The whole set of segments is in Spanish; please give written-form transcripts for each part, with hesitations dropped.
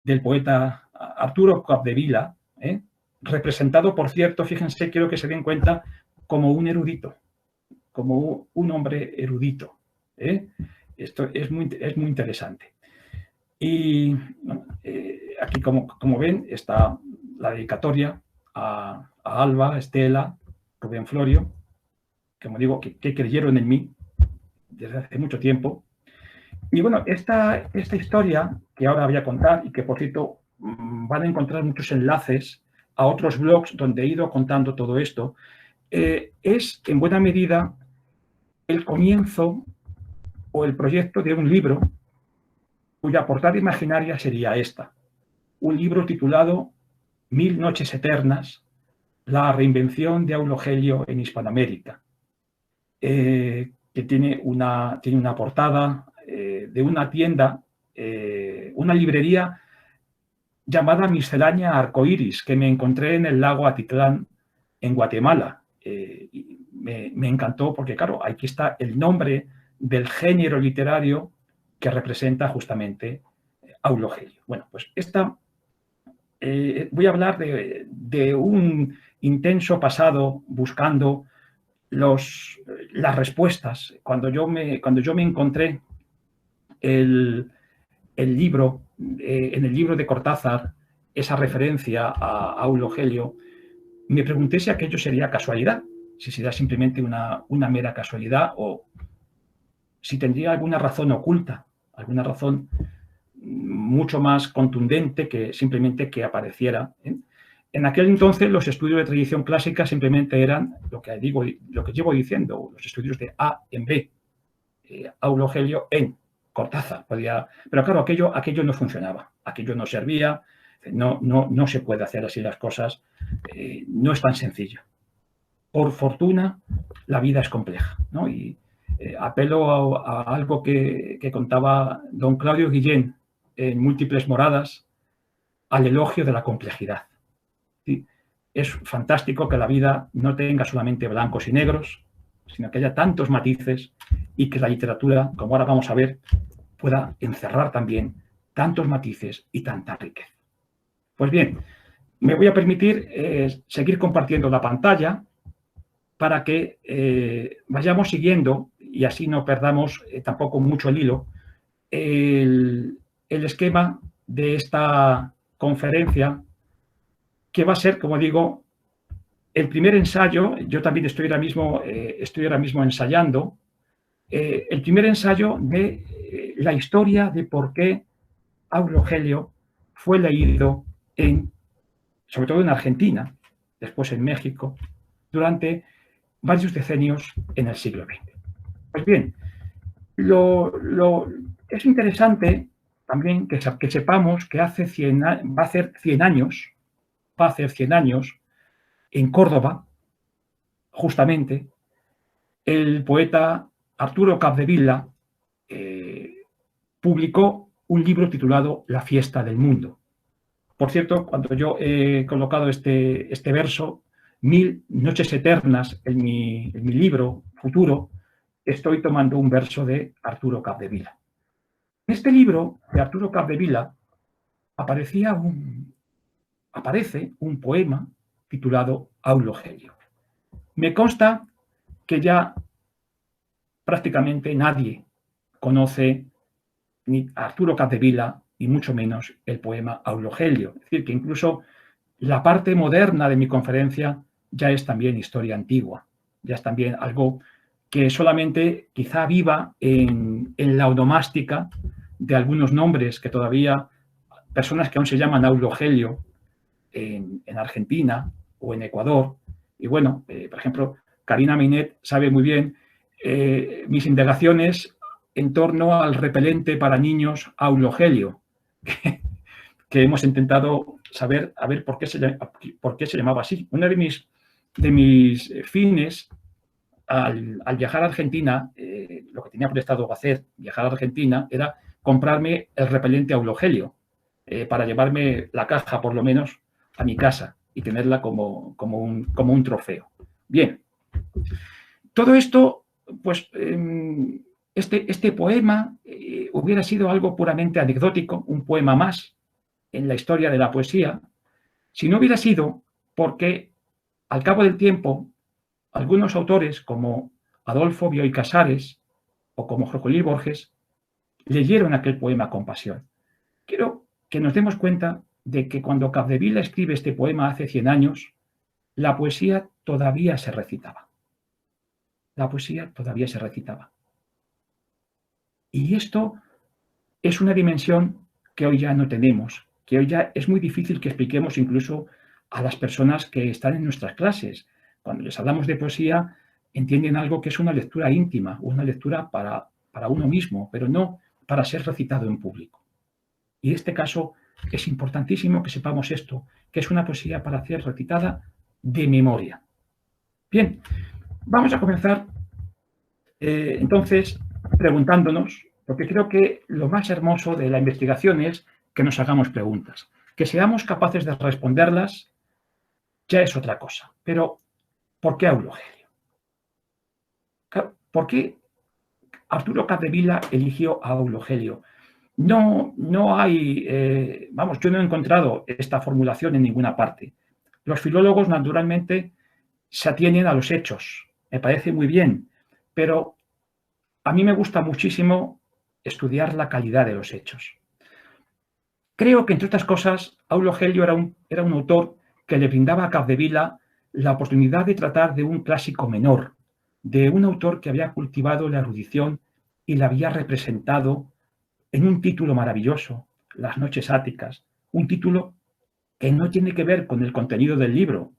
del poeta Arturo Capdevila, representado, por cierto, fíjense, quiero que se den cuenta, como un erudito, como un hombre erudito. Esto es muy interesante. Y bueno, aquí, como ven, está la dedicatoria a Alba, Estela, Rubén Florio, como digo, que creyeron en mí desde hace mucho tiempo. Y bueno, esta historia que ahora voy a contar, y que por cierto van a encontrar muchos enlaces a otros blogs donde he ido contando todo esto, es en buena medida el comienzo o el proyecto de un libro cuya portada imaginaria sería esta. Un libro titulado 1000 noches eternas, la reinvención de Aulo Gelio en Hispanoamérica, que tiene una portada de una tienda, una librería llamada Miscelánea Arcoiris, que me encontré en el lago Atitlán, en Guatemala. Me encantó porque, claro, aquí está el nombre del género literario que representa justamente Aulo Gelio. Bueno, pues voy a hablar de un intenso pasado buscando las respuestas. Cuando yo me encontré el libro, en el libro de Cortázar, esa referencia a Aulo Gelio, me pregunté si aquello sería casualidad, si sería simplemente una mera casualidad o si tendría alguna razón oculta, alguna razón mucho más contundente que simplemente que apareciera. En aquel entonces los estudios de tradición clásica simplemente eran lo que llevo diciendo, los estudios de A en B, Aulo Gelio en Cortázar. Pero claro, aquello no funcionaba, aquello no servía, no se puede hacer así las cosas, no es tan sencillo. Por fortuna, la vida es compleja, ¿no? Y apelo a algo que contaba don Claudio Guillén en Múltiples Moradas, al elogio de la complejidad. ¿Sí? Es fantástico que la vida no tenga solamente blancos y negros, sino que haya tantos matices y que la literatura, como ahora vamos a ver, pueda encerrar también tantos matices y tanta riqueza. Pues bien, me voy a permitir seguir compartiendo la pantalla para que vayamos siguiendo, y así no perdamos tampoco mucho el hilo, el esquema de esta conferencia, que va a ser, como digo, el primer ensayo. Yo también estoy ahora mismo ensayando el primer ensayo de la historia de por qué Aulo Gelio fue leído sobre todo en Argentina, después en México, durante varios decenios en el siglo XX. Pues bien, es interesante también que sepamos que va a hacer 100 años, en Córdoba, justamente, el poeta Arturo Capdevila publicó un libro titulado La fiesta del mundo. Por cierto, cuando yo he colocado este verso, 1000 noches eternas, en mi libro futuro, estoy tomando un verso de Arturo Capdevila. En este libro de Arturo Capdevila aparece un poema titulado Aulo Gelio. Me consta que ya prácticamente nadie conoce ni a Arturo Capdevila, y mucho menos el poema Aulo Gelio. Es decir, que incluso la parte moderna de mi conferencia ya es también historia antigua, ya es también algo que solamente quizá viva en la onomástica de algunos nombres que todavía, personas que aún se llaman Aulo Gelio en Argentina o en Ecuador. Y bueno, por ejemplo, Karina Minet sabe muy bien mis indagaciones en torno al repelente para niños Aulo Gelio, que hemos intentado saber a ver por qué se llamaba así. Uno de mis fines al viajar a Argentina, lo que tenía prestado hacer, viajar a Argentina, era comprarme el repelente Aulo Gelio, para llevarme la caja, por lo menos, a mi casa y tenerla como un trofeo. Bien, todo esto, pues, este poema hubiera sido algo puramente anecdótico, un poema más, en la historia de la poesía si no hubiera sido porque al cabo del tiempo algunos autores como Adolfo Bioy Casares o como Jorge Luis Borges leyeron aquel poema con pasión. Quiero que nos demos cuenta de que cuando Capdevila escribe este poema hace 100 años, la poesía todavía se recitaba. La poesía todavía se recitaba. Y esto es una dimensión que hoy ya no tenemos, que hoy ya es muy difícil que expliquemos incluso a las personas que están en nuestras clases. Cuando les hablamos de poesía, entienden algo que es una lectura íntima, una lectura para uno mismo, pero no para ser recitado en público. Y en este caso es importantísimo que sepamos esto, que es una poesía para ser recitada de memoria. Bien, vamos a comenzar entonces preguntándonos, porque creo que lo más hermoso de la investigación es que nos hagamos preguntas. Que seamos capaces de responderlas ya es otra cosa. Pero, ¿por qué Aulo Gelio? ¿Por qué Arturo Capdevila eligió a Aulo Gelio? No hay, vamos, yo no he encontrado esta formulación en ninguna parte. Los filólogos, naturalmente, se atienen a los hechos. Me parece muy bien, pero a mí me gusta muchísimo estudiar la calidad de los hechos. Creo que, entre otras cosas, Aulo Gelio era un autor que le brindaba a Capdevila la oportunidad de tratar de un clásico menor, de un autor que había cultivado la erudición y la había representado en un título maravilloso, Las noches áticas, un título que no tiene que ver con el contenido del libro,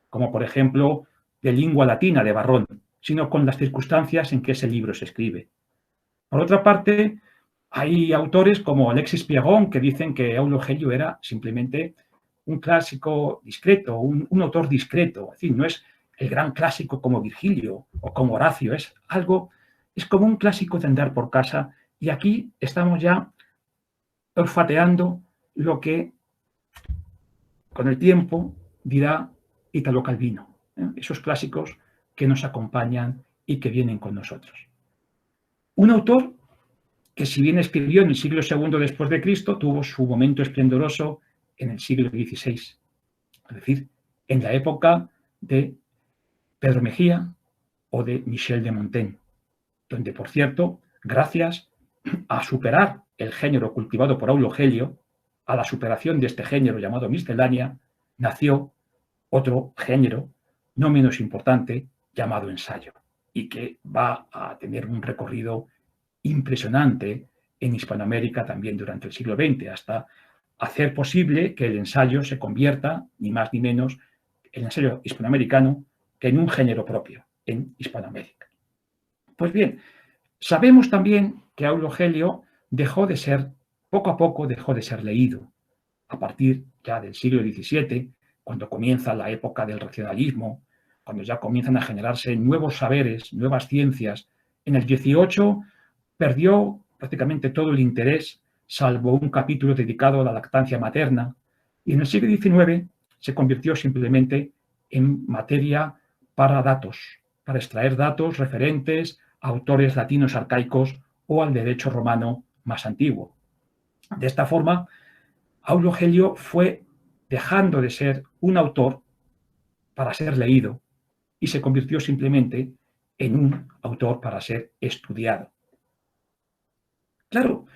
como por ejemplo de lengua latina de Varrón, sino con las circunstancias en que ese libro se escribe. Por otra parte, hay autores como Alexis Pierron que dicen que Aulo Gelio era simplemente un clásico discreto, un autor discreto, es decir, no es el gran clásico como Virgilio o como Horacio, es como un clásico de andar por casa, y aquí estamos ya olfateando lo que con el tiempo dirá Italo Calvino, esos clásicos que nos acompañan y que vienen con nosotros. Un autor que, si bien escribió en el siglo II después de Cristo, tuvo su momento esplendoroso en el siglo XVI, es decir, en la época de Pedro Mejía o de Michel de Montaigne, donde, por cierto, gracias a superar el género cultivado por Aulo Gelio, a la superación de este género llamado miscelánea, nació otro género no menos importante llamado ensayo, y que va a tener un recorrido impresionante en Hispanoamérica también durante el siglo XX, hasta hacer posible que el ensayo se convierta, ni más ni menos, el ensayo hispanoamericano, que en un género propio en Hispanoamérica. Pues bien, sabemos también que Aulo Gelio poco a poco dejó de ser leído. A partir ya del siglo XVII, cuando comienza la época del racionalismo, cuando ya comienzan a generarse nuevos saberes, nuevas ciencias, en el XVIII perdió prácticamente todo el interés, salvo un capítulo dedicado a la lactancia materna, y en el siglo XIX se convirtió simplemente en materia para datos, para extraer datos referentes a autores latinos arcaicos o al derecho romano más antiguo. De esta forma, Aulo Gelio fue dejando de ser un autor para ser leído y se convirtió simplemente en un autor para ser estudiado. Claro,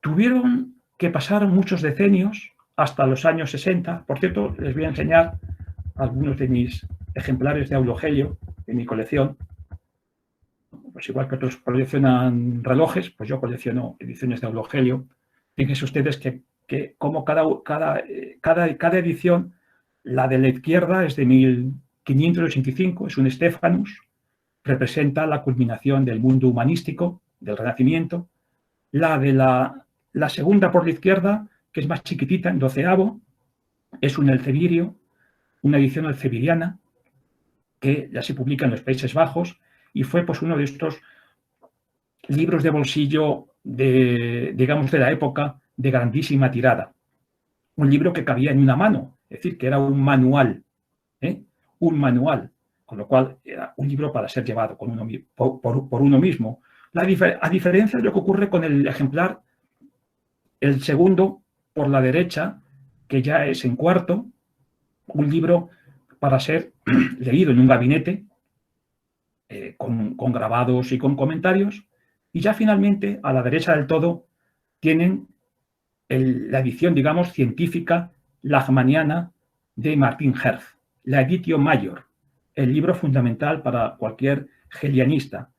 tuvieron que pasar muchos decenios hasta los años 60. Por cierto, les voy a enseñar algunos de mis ejemplares de Aulo Gelio en mi colección. Pues igual que otros coleccionan relojes, pues yo colecciono ediciones de Aulo Gelio. Fíjense ustedes que como cada edición, la de la izquierda es de 1585, es un Stephanus, representa la culminación del mundo humanístico, del Renacimiento. La de la segunda por la izquierda, que es más chiquitita, en 12avo, es un Elcevirio, una edición elceviriana, que ya se publica en los Países Bajos, y fue pues uno de estos libros de bolsillo digamos, de la época, de grandísima tirada. Un libro que cabía en una mano, es decir, que era un manual, un manual, con lo cual era un libro para ser llevado por uno mismo. A diferencia de lo que ocurre con el ejemplar, el segundo, por la derecha, que ya es en cuarto, un libro para ser leído en un gabinete, con grabados y con comentarios, y ya finalmente a la derecha del todo tienen la edición, digamos, científica lachmanniana de Martin Herz, la Editio Major, el libro fundamental para cualquier hegelianista,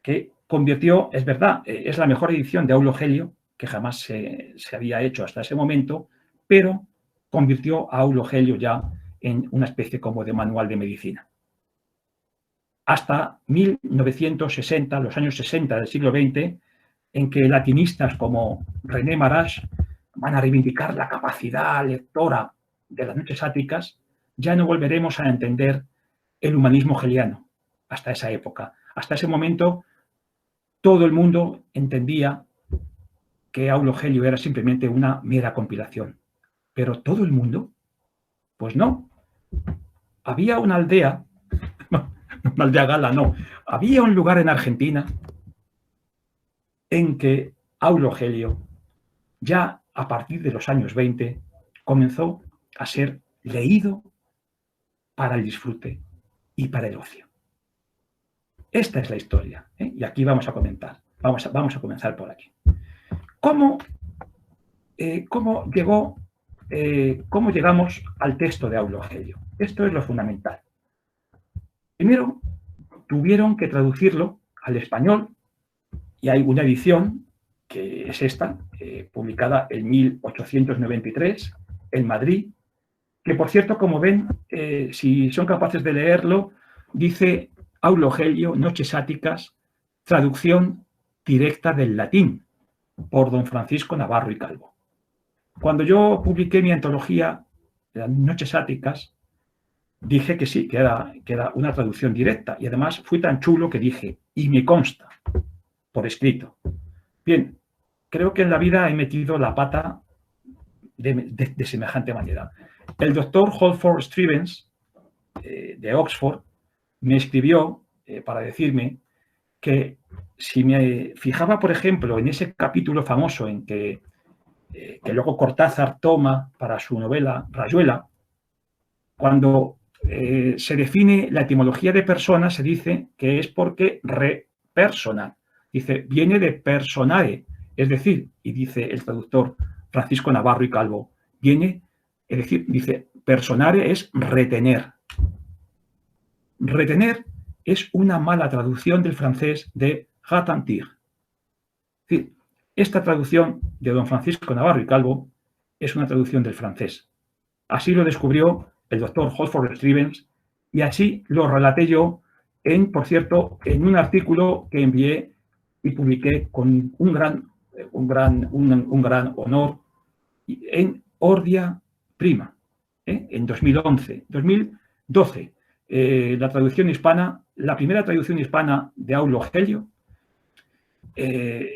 que convirtió, es verdad, es la mejor edición de Aulo Gelio que jamás se había hecho hasta ese momento, pero convirtió a Aulo Gelio ya en una especie como de manual de medicina. Hasta 1960, los años 60 del siglo XX, en que latinistas como René Marache van a reivindicar la capacidad lectora de las noches áticas, ya no volveremos a entender el humanismo hegeliano hasta esa época. Hasta ese momento, todo el mundo entendía que Aulo Gelio era simplemente una mera compilación. Pero todo el mundo, pues no. Había una aldea, una aldea gala, no. Había un lugar en Argentina en que Aulo Gelio, ya a partir de los años 20, comenzó a ser leído para el disfrute y para el ocio. Esta es la historia, ¿eh? Y aquí vamos a comentar. Vamos a comenzar por aquí. ¿Cómo llegamos al texto de Aulo Gelio? Esto es lo fundamental. Primero, tuvieron que traducirlo al español, y hay una edición, que es esta, publicada en 1893 en Madrid, que por cierto, como ven, si son capaces de leerlo, dice Aulo Gelio, Noches Áticas, traducción directa del latín, por don Francisco Navarro y Calvo. Cuando yo publiqué mi antología, las Noches Áticas, dije que sí, que era una traducción directa, y además fui tan chulo que dije, y me consta, por escrito. Bien, creo que en la vida he metido la pata de semejante manera. El doctor Holford Stevens, de Oxford, me escribió para decirme que si me fijaba, por ejemplo, en ese capítulo famoso en que luego Cortázar toma para su novela Rayuela, cuando se define la etimología de persona, se dice que es porque persona. Dice, viene de personae, es decir, y dice el traductor Francisco Navarro y Calvo, viene, es decir, dice, personare es retener. Retener es una mala traducción del francés de retentir. Es decir, esta traducción de don Francisco Navarro y Calvo es una traducción del francés. Así lo descubrió el doctor Holford Stevens y así lo relaté yo por cierto, en un artículo que envié y publiqué con un gran honor en Ordia Prima, en 2012. La traducción hispana, la primera traducción hispana de Aulo Gelio.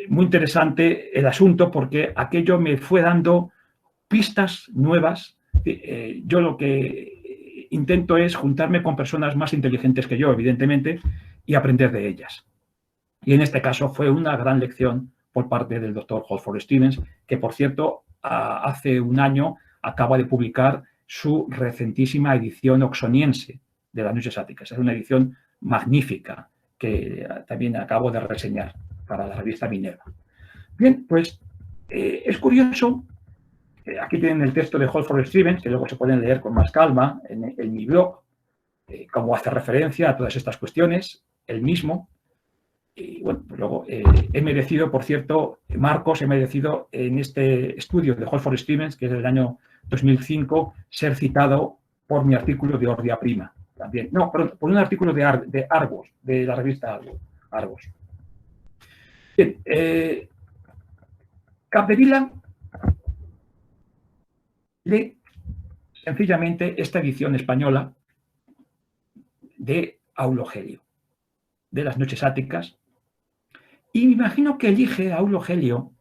Muy interesante el asunto porque aquello me fue dando pistas nuevas. Yo lo que intento es juntarme con personas más inteligentes que yo, evidentemente, y aprender de ellas. Y en este caso fue una gran lección por parte del doctor Holford Stevens, que por cierto, hace un año acaba de publicar su recentísima edición oxoniense de las Noches Áticas. Es una edición magnífica que también acabo de reseñar para la revista Minerva. Bien, pues es curioso. Aquí tienen el texto de Holford Stevens, que luego se pueden leer con más calma en mi blog, cómo hace referencia a todas estas cuestiones, él mismo. Y bueno, pues luego he merecido, por cierto, Marcos, he merecido en este estudio de Holford Stevens, que es del año 2005, ser citado por mi artículo de Ordia Prima. También. No, por un artículo de Argos, de la revista Argos. Bien, Capdevila lee sencillamente esta edición española de Aulo Gelio, de las Noches Áticas, y me imagino que elige a Aulo Gelio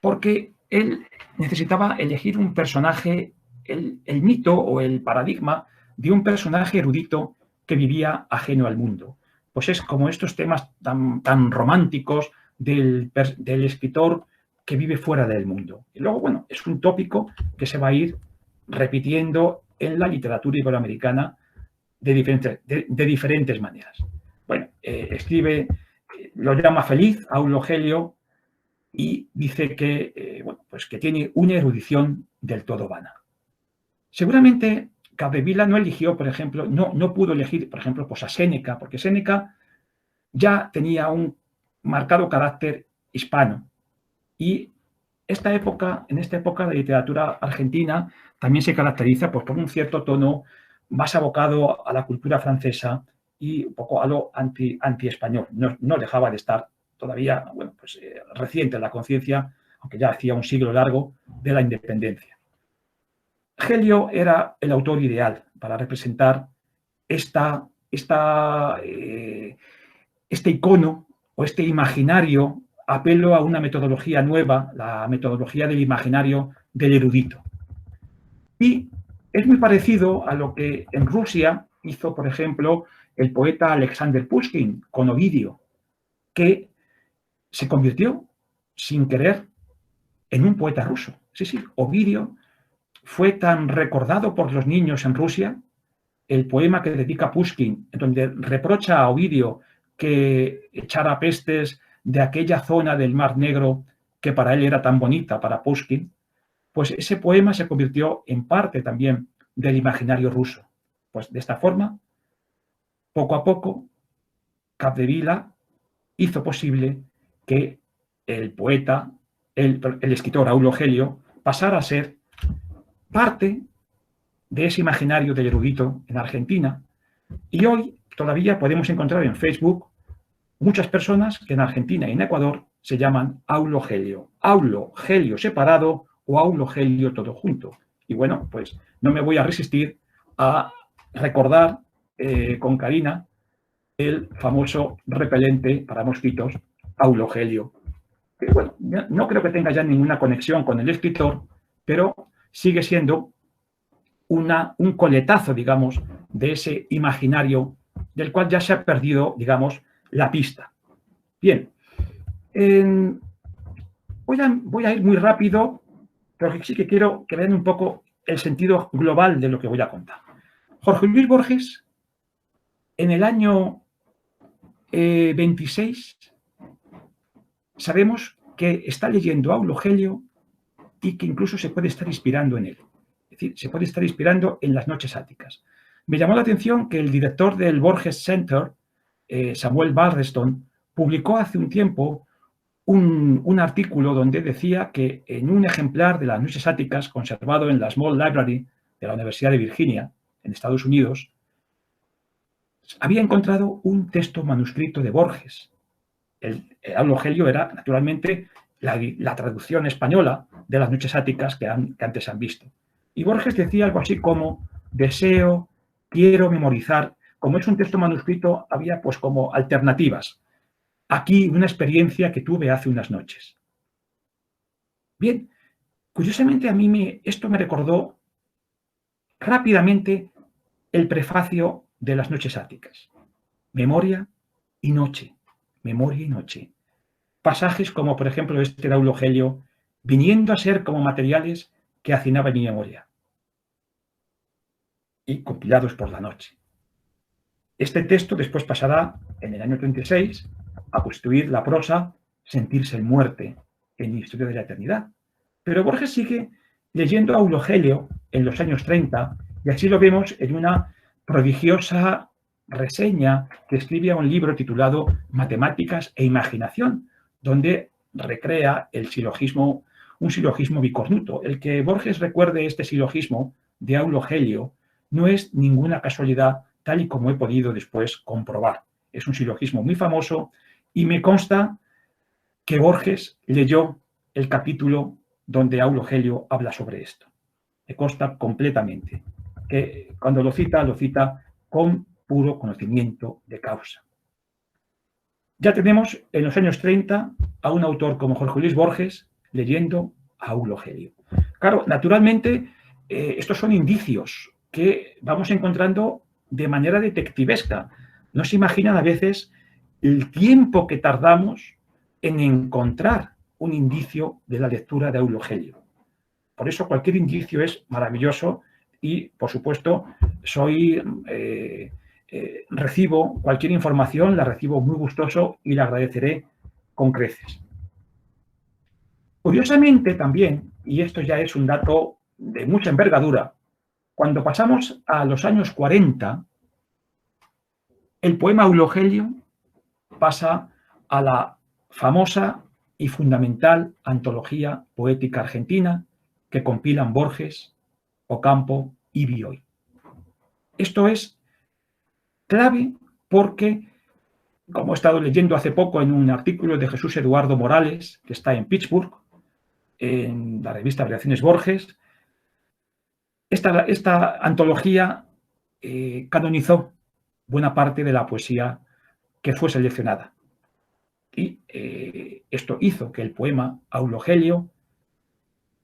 porque él necesitaba elegir un personaje, el mito o el paradigma de un personaje erudito que vivía ajeno al mundo. Pues es como estos temas tan románticos del escritor que vive fuera del mundo. Y luego, bueno, es un tópico que se va a ir repitiendo en la literatura iberoamericana de diferentes maneras. Bueno, escribe, lo llama feliz, Aulo Gelio, y dice que, bueno, pues que tiene una erudición del todo vana. Seguramente Capdevila no eligió, por ejemplo, no pudo elegir, por ejemplo, pues a Séneca, porque Séneca ya tenía un marcado carácter hispano. Y en esta época la literatura argentina también se caracteriza pues, por un cierto tono más abocado a la cultura francesa y un poco a lo anti-español. No dejaba de estar todavía, bueno, pues, reciente en la conciencia, aunque ya hacía un siglo largo, de la independencia. Gelio era el autor ideal para representar este icono o este imaginario, apelo a una metodología nueva, la metodología del imaginario del erudito. Y es muy parecido a lo que en Rusia hizo, por ejemplo, el poeta Alexander Pushkin con Ovidio, que se convirtió sin querer en un poeta ruso. Sí, sí, Ovidio fue tan recordado por los niños en Rusia, el poema que dedica Pushkin, en donde reprocha a Ovidio que echara pestes de aquella zona del Mar Negro que para él era tan bonita, para Pushkin, pues ese poema se convirtió en parte también del imaginario ruso. Pues de esta forma, poco a poco, Capdevila hizo posible que el poeta, el escritor Aulo Gelio, pasara a ser parte de ese imaginario del erudito en Argentina. Y hoy todavía podemos encontrar en Facebook muchas personas que en Argentina y en Ecuador se llaman Aulo Gelio. Aulo Gelio separado o Aulo Gelio todo junto. Y bueno, pues no me voy a resistir a recordar con Karina el famoso repelente para mosquitos Aulo Gelio. Que, bueno, no creo que tenga ya ninguna conexión con el escritor, pero sigue siendo un coletazo, digamos, de ese imaginario del cual ya se ha perdido, digamos, la pista. Bien, voy a ir muy rápido, pero sí que quiero que vean un poco el sentido global de lo que voy a contar. Jorge Luis Borges, en el año 26, sabemos que está leyendo a Aulo Gelio y que incluso se puede estar inspirando en él. Es decir, se puede estar inspirando en las noches áticas. Me llamó la atención que el director del Borges Center, Samuel Baldeston, publicó hace un tiempo un artículo donde decía que en un ejemplar de las noches áticas conservado en la Small Library de la Universidad de Virginia, en Estados Unidos, había encontrado un texto manuscrito de Borges. El Aulo Gelio era, naturalmente, la traducción española de las noches áticas que antes han visto. Y Borges decía algo así como: deseo, quiero memorizar. Como es un texto manuscrito, había pues como alternativas. Aquí una experiencia que tuve hace unas noches. Bien, curiosamente a mí esto me recordó rápidamente el prefacio de las noches áticas. Memoria y noche, memoria y noche. Pasajes como, por ejemplo, este de Aulo Gelio, viniendo a ser como materiales que hacinaba mi memoria y compilados por la noche. Este texto después pasará, en el año 36, a constituir la prosa Sentirse en muerte en la historia de la eternidad. Pero Borges sigue leyendo a Aulo Gelio en los años 30 y así lo vemos en una prodigiosa reseña que escribe a un libro titulado Matemáticas e Imaginación, donde recrea un silogismo bicornuto. El que Borges recuerde este silogismo de Aulo Gelio no es ninguna casualidad, tal y como he podido después comprobar. Es un silogismo muy famoso y me consta que Borges leyó el capítulo donde Aulo Gelio habla sobre esto. Me consta completamente que cuando lo cita con puro conocimiento de causa. Ya tenemos en los años 30 a un autor como Jorge Luis Borges leyendo a Aulo Gelio. Claro, naturalmente, estos son indicios que vamos encontrando de manera detectivesca. No se imaginan a veces el tiempo que tardamos en encontrar un indicio de la lectura de Aulo Gelio. Por eso cualquier indicio es maravilloso y, por supuesto, recibo cualquier información, la recibo muy gustoso y la agradeceré con creces. Curiosamente también, y esto ya es un dato de mucha envergadura, cuando pasamos a los años 40, el poema Aulo Gelio pasa a la famosa y fundamental antología poética argentina que compilan Borges, Ocampo y Bioy. Esto es clave porque, como he estado leyendo hace poco en un artículo de Jesús Eduardo Morales, que está en Pittsburgh, en la revista Variaciones Borges, esta antología canonizó buena parte de la poesía que fue seleccionada. Y esto hizo que el poema Aulo Gelio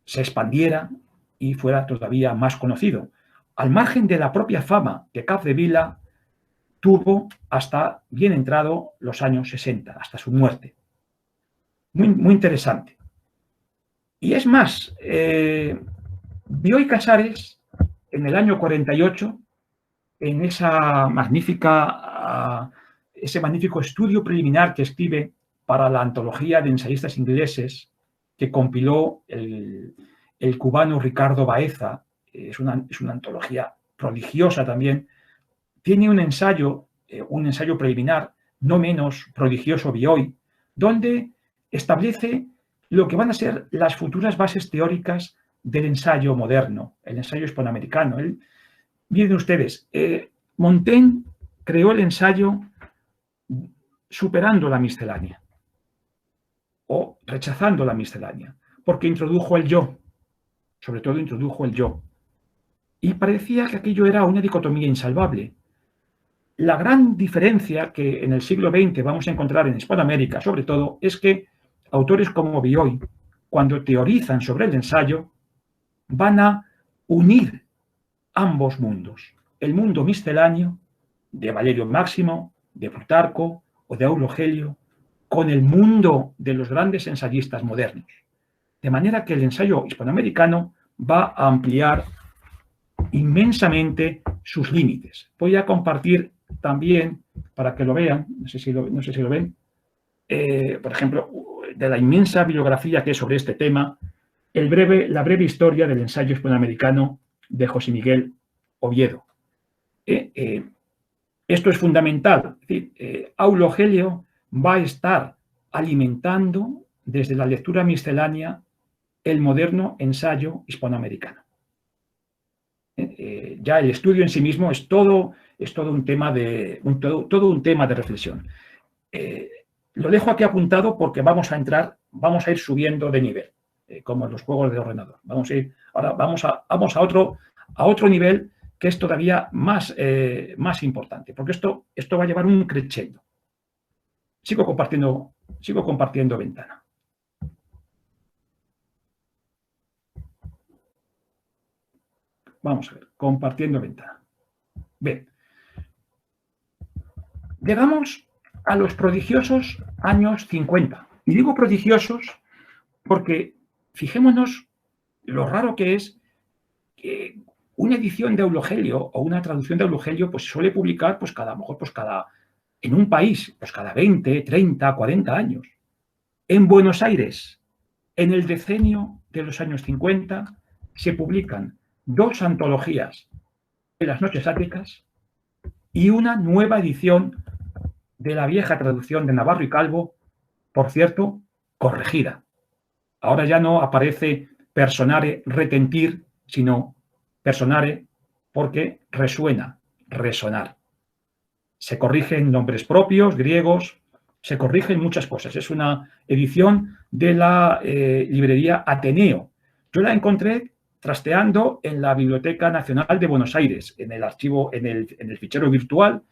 se expandiera y fuera todavía más conocido, al margen de la propia fama que Capdevila tuvo hasta bien entrado los años 60, hasta su muerte. Muy, muy interesante. Y es más, Bioy Casares, en el año 48, en ese magnífico estudio preliminar que escribe para la antología de ensayistas ingleses que compiló el cubano Ricardo Baeza, es una antología prodigiosa también, tiene un ensayo preliminar no menos prodigioso Bioy, donde establece lo que van a ser las futuras bases teóricas del ensayo moderno, el ensayo hispanoamericano. Miren ustedes, Montaigne creó el ensayo superando la miscelánea o rechazando la miscelánea, porque introdujo el yo, sobre todo introdujo el yo, y parecía que aquello era una dicotomía insalvable. La gran diferencia que en el siglo XX vamos a encontrar en Hispanoamérica, sobre todo, es que autores como Bioy, cuando teorizan sobre el ensayo, van a unir ambos mundos, el mundo misceláneo de Valerio Máximo, de Plutarco o de Aulo Gelio, con el mundo de los grandes ensayistas modernos. De manera que el ensayo hispanoamericano va a ampliar inmensamente sus límites. Voy a compartir también, para que lo vean, no sé si lo ven, por ejemplo, de la inmensa bibliografía que es sobre este tema, la breve historia del ensayo hispanoamericano de José Miguel Oviedo. Esto es fundamental. Es decir, Aulo Gelio va a estar alimentando desde la lectura miscelánea el moderno ensayo hispanoamericano. Ya el estudio en sí mismo es todo un tema de reflexión. Lo dejo aquí apuntado porque vamos a ir subiendo de nivel, como en los juegos de ordenador. Vamos a otro nivel que es todavía más importante, porque esto va a llevar un crescendo. Sigo compartiendo ventana. Vamos a ver, compartiendo ventana. Bien. Llegamos a los prodigiosos años 50. Y digo prodigiosos porque fijémonos lo raro que es que una edición de Aulo Gelio o una traducción de Aulo Gelio pues suele publicar en un país cada 20, 30, 40 años. En Buenos Aires, en el decenio de los años 50, se publican 2 antologías de las Noches Áticas y una nueva edición de la vieja traducción de Navarro y Calvo, por cierto, corregida. Ahora ya no aparece personare retentir, sino personare porque resuena, resonar. Se corrigen nombres propios, griegos, se corrigen muchas cosas. Es una edición de la librería Ateneo. Yo la encontré trasteando en la Biblioteca Nacional de Buenos Aires, en el archivo, en el fichero virtual,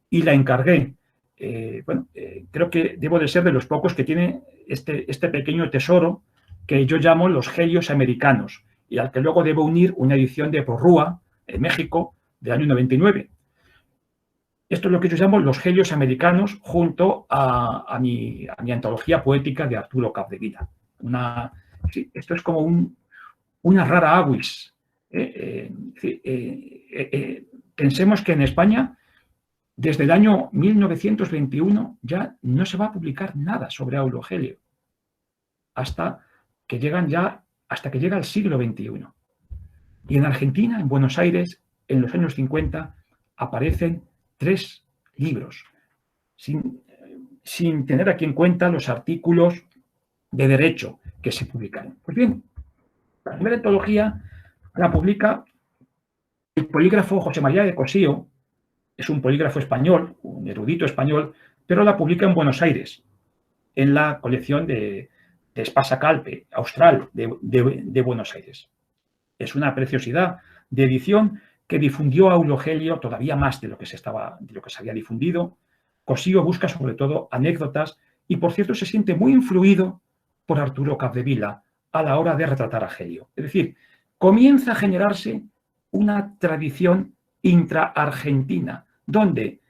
y la encargué. Creo que debo de ser de los pocos que tiene este pequeño tesoro que yo llamo los Gelios americanos, y al que luego debo unir una edición de Porrúa, en México, del año 99. Esto es lo que yo llamo los Gelios americanos junto a mi antología poética de Arturo Capdevila. Sí, esto es como una rara avis. Pensemos que en España, desde el año 1921, ya no se va a publicar nada sobre Aulo Gelio, hasta que llega el siglo XXI. Y en Argentina, en Buenos Aires, en los años 50, aparecen 3 libros, sin tener aquí en cuenta los artículos de derecho que se publicaron. Pues bien, la primera antología la publica el polígrafo José María de Cosío, es un polígrafo español, un erudito español, pero la publica en Buenos Aires, en la colección de Espasa Calpe, Austral, de Buenos Aires. Es una preciosidad de edición que difundió Aulo Gelio todavía más de lo que se había difundido. Cosío busca sobre todo anécdotas y, por cierto, se siente muy influido por Arturo Capdevila a la hora de retratar a Gelio. Es decir, comienza a generarse una tradición intra-argentina, donde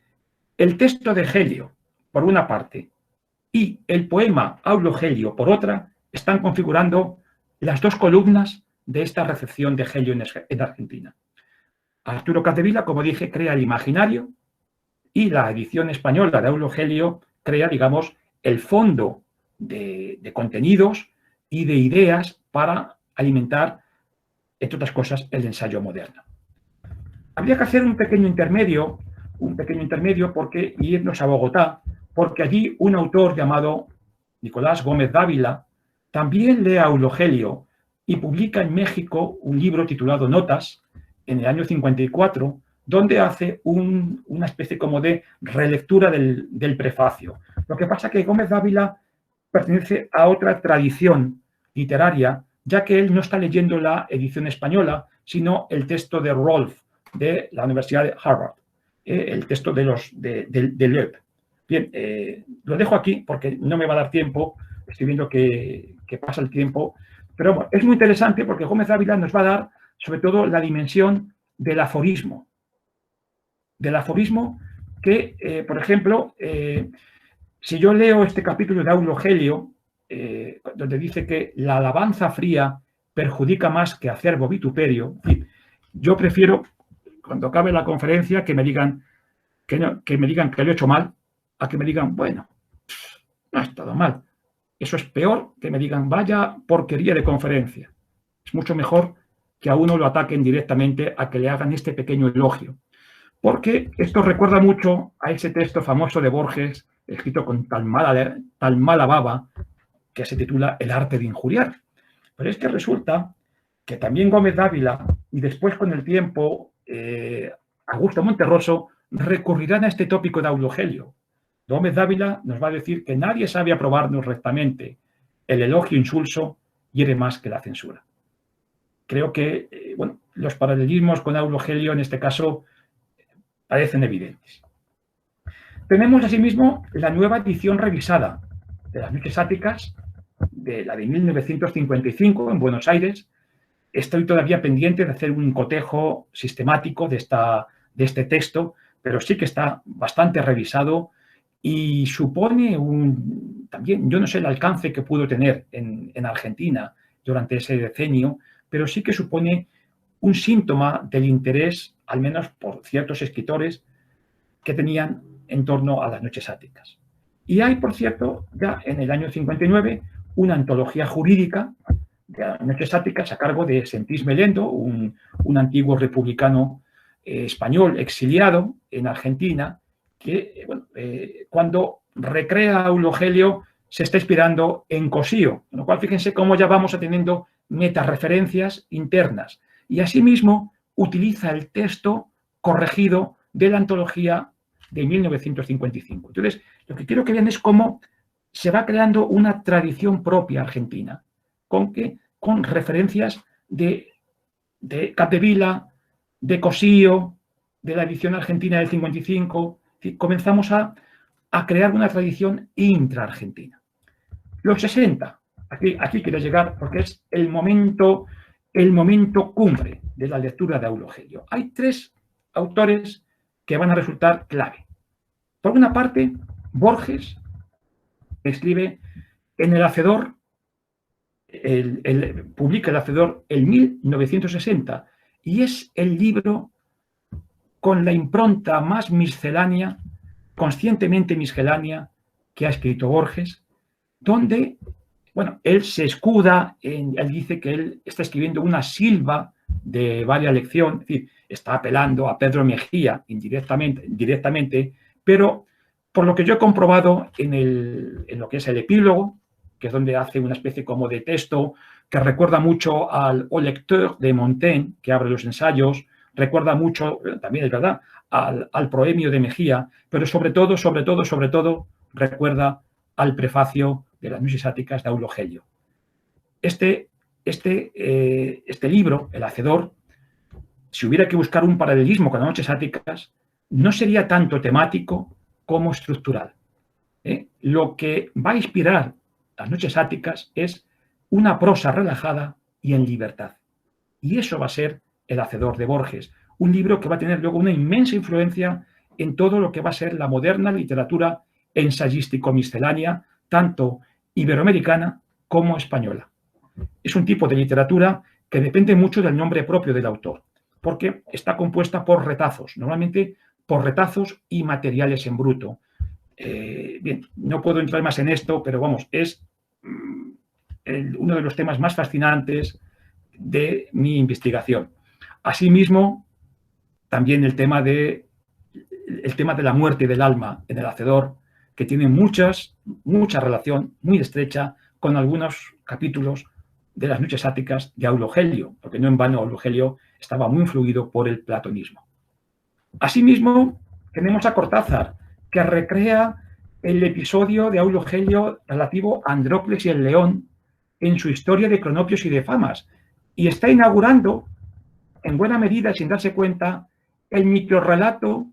el texto de Gelio, por una parte, y el poema Aulo Gelio, por otra, están configurando las 2 columnas de esta recepción de Gelio en Argentina. Arturo Capdevila, como dije, crea el imaginario y la edición española de Aulo Gelio crea, digamos, el fondo de contenidos y de ideas para alimentar, entre otras cosas, el ensayo moderno. Habría que hacer un pequeño intermedio y irnos a Bogotá, porque allí un autor llamado Nicolás Gómez Dávila también lee a Aulo Gelio y publica en México un libro titulado Notas, en el año 54, donde hace una especie como de relectura del prefacio. Lo que pasa es que Gómez Dávila pertenece a otra tradición literaria, ya que él no está leyendo la edición española, sino el texto de Rolf, de la Universidad de Harvard, el texto de Loeb. Bien, lo dejo aquí porque no me va a dar tiempo, estoy viendo que pasa el tiempo, pero bueno, es muy interesante porque Gómez Dávila nos va a dar sobre todo la dimensión del aforismo que, por ejemplo, si yo leo este capítulo de Aulo Gelio, donde dice que la alabanza fría perjudica más que acerbo vituperio, yo prefiero, cuando acabe la conferencia, que me digan que lo he hecho mal, a que me digan, bueno, no ha estado mal. Eso es peor que me digan, vaya porquería de conferencia. Es mucho mejor que a uno lo ataquen directamente, a que le hagan este pequeño elogio. Porque esto recuerda mucho a ese texto famoso de Borges, escrito con tal mala baba, que se titula El arte de injuriar. Pero es que resulta que también Gómez Dávila, y después con el tiempo Augusto Monterroso, recurrirán a este tópico de Aulo Gelio. Gómez Dávila nos va a decir que nadie sabe aprobarnos rectamente. El elogio insulso hiere más que la censura. Creo que bueno, los paralelismos con Aulo Gelio en este caso parecen evidentes. Tenemos asimismo la nueva edición revisada de las Noches Áticas, de la de 1955 en Buenos Aires. Estoy todavía pendiente de hacer un cotejo sistemático de este texto, pero sí que está bastante revisado y supone también, yo no sé el alcance que pudo tener en Argentina durante ese decenio, pero sí que supone un síntoma del interés, al menos por ciertos escritores, que tenían en torno a las Noches Áticas. Y hay, por cierto, ya en el año 59, una antología jurídica de las Noches Áticas a cargo de Sentís Melendo, un antiguo republicano español exiliado en Argentina, que bueno, cuando recrea a Aulo Gelio se está inspirando en Cosío, con lo cual fíjense cómo ya vamos teniendo metareferencias internas. Y asimismo utiliza el texto corregido de la antología de 1955. Entonces, lo que quiero que vean es cómo se va creando una tradición propia argentina, con referencias de Capdevila, de Cosío, de la edición argentina del 55. Comenzamos a crear una tradición intra-argentina. Los 60, aquí quiero llegar porque es el momento cumbre de la lectura de Aulo Gelio. Hay 3 autores que van a resultar clave. Por una parte, Borges escribe En el Hacedor, publica El Hacedor en 1960 y es el libro con la impronta más miscelánea, conscientemente miscelánea, que ha escrito Borges, donde, bueno, él se escuda, él dice que él está escribiendo una silva de varias lecciones, es decir, está apelando a Pedro Mejía directamente, pero por lo que yo he comprobado en lo que es el epílogo, que es donde hace una especie como de texto que recuerda mucho al Au lecteur de Montaigne, que abre los ensayos, recuerda mucho, también es verdad, al proemio de Mejía, pero sobre todo, recuerda al prefacio de las Nuncias Áticas de Aulo Gelio. Este libro, El Hacedor, si hubiera que buscar un paralelismo con las Noches Áticas, no sería tanto temático como estructural. Lo que va a inspirar las Noches Áticas es una prosa relajada y en libertad. Y eso va a ser El Hacedor de Borges, un libro que va a tener luego una inmensa influencia en todo lo que va a ser la moderna literatura ensayístico-miscelánea, tanto iberoamericana como española. Es un tipo de literatura que depende mucho del nombre propio del autor, porque está compuesta por retazos, normalmente por retazos y materiales en bruto. Bien, no puedo entrar más en esto, pero vamos, es uno de los temas más fascinantes de mi investigación. Asimismo, también el tema de la muerte del alma en El Hacedor, que tiene mucha relación muy estrecha con algunos capítulos de las Noches Áticas de Aulo Gelio, porque no en vano Aulo Gelio estaba muy influido por el platonismo. Asimismo, tenemos a Cortázar, que recrea el episodio de Aulo Gelio relativo a Andrócles y el león en su historia de Cronopios y de Famas, y está inaugurando, en buena medida, sin darse cuenta, el microrrelato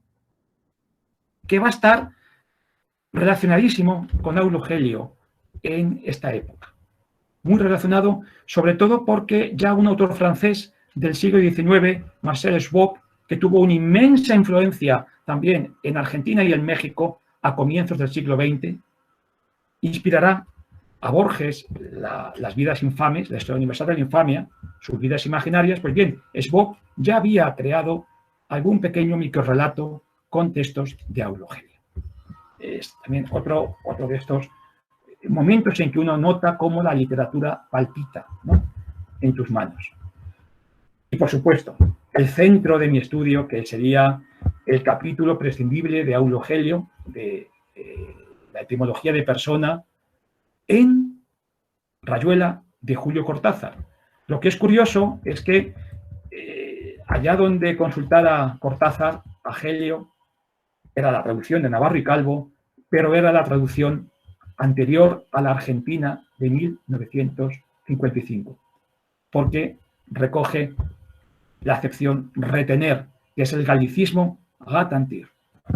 que va a estar relacionadísimo con Aulo Gelio en esta época. Muy relacionado, sobre todo porque ya un autor francés del siglo XIX, Marcel Schwob, que tuvo una inmensa influencia también en Argentina y en México a comienzos del siglo XX, inspirará a Borges las vidas infames, la historia universal de la infamia, sus vidas imaginarias. Pues bien, Schwob ya había creado algún pequeño microrrelato con textos de Aulo Gelio. Es también otro de estos momentos en que uno nota cómo la literatura palpita, ¿no?, en tus manos. Y por supuesto, el centro de mi estudio, que sería el capítulo prescindible de Aulo Gelio, de la etimología de persona, en Rayuela de Julio Cortázar. Lo que es curioso es que allá donde consultara Cortázar a Gelio era la traducción de Navarro y Calvo, pero era la traducción anterior a la Argentina de 1955, porque recoge la acepción retener, que es el galicismo ratantir.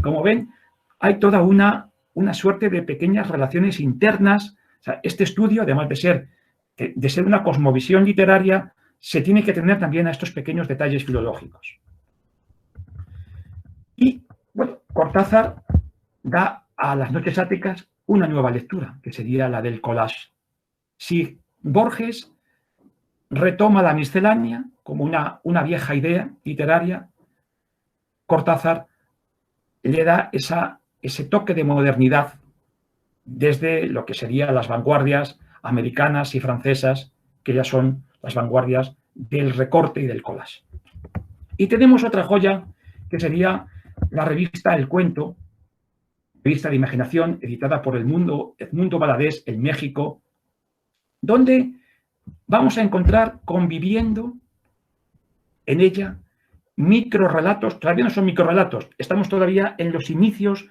Como ven, hay toda una suerte de pequeñas relaciones internas. O sea, este estudio, además de ser una cosmovisión literaria, se tiene que tener también a estos pequeños detalles filológicos. Y, bueno, Cortázar da a las Noches Áticas una nueva lectura, que sería la del collage. Si Borges retoma la miscelánea como una vieja idea literaria, Cortázar le da ese toque de modernidad desde lo que serían las vanguardias americanas y francesas, que ya son las vanguardias del recorte y del collage. Y tenemos otra joya, que sería la revista El Cuento, revista de imaginación editada por Edmundo Valadez en México, donde vamos a encontrar conviviendo en ella microrrelatos. Todavía no son microrrelatos, estamos todavía en los inicios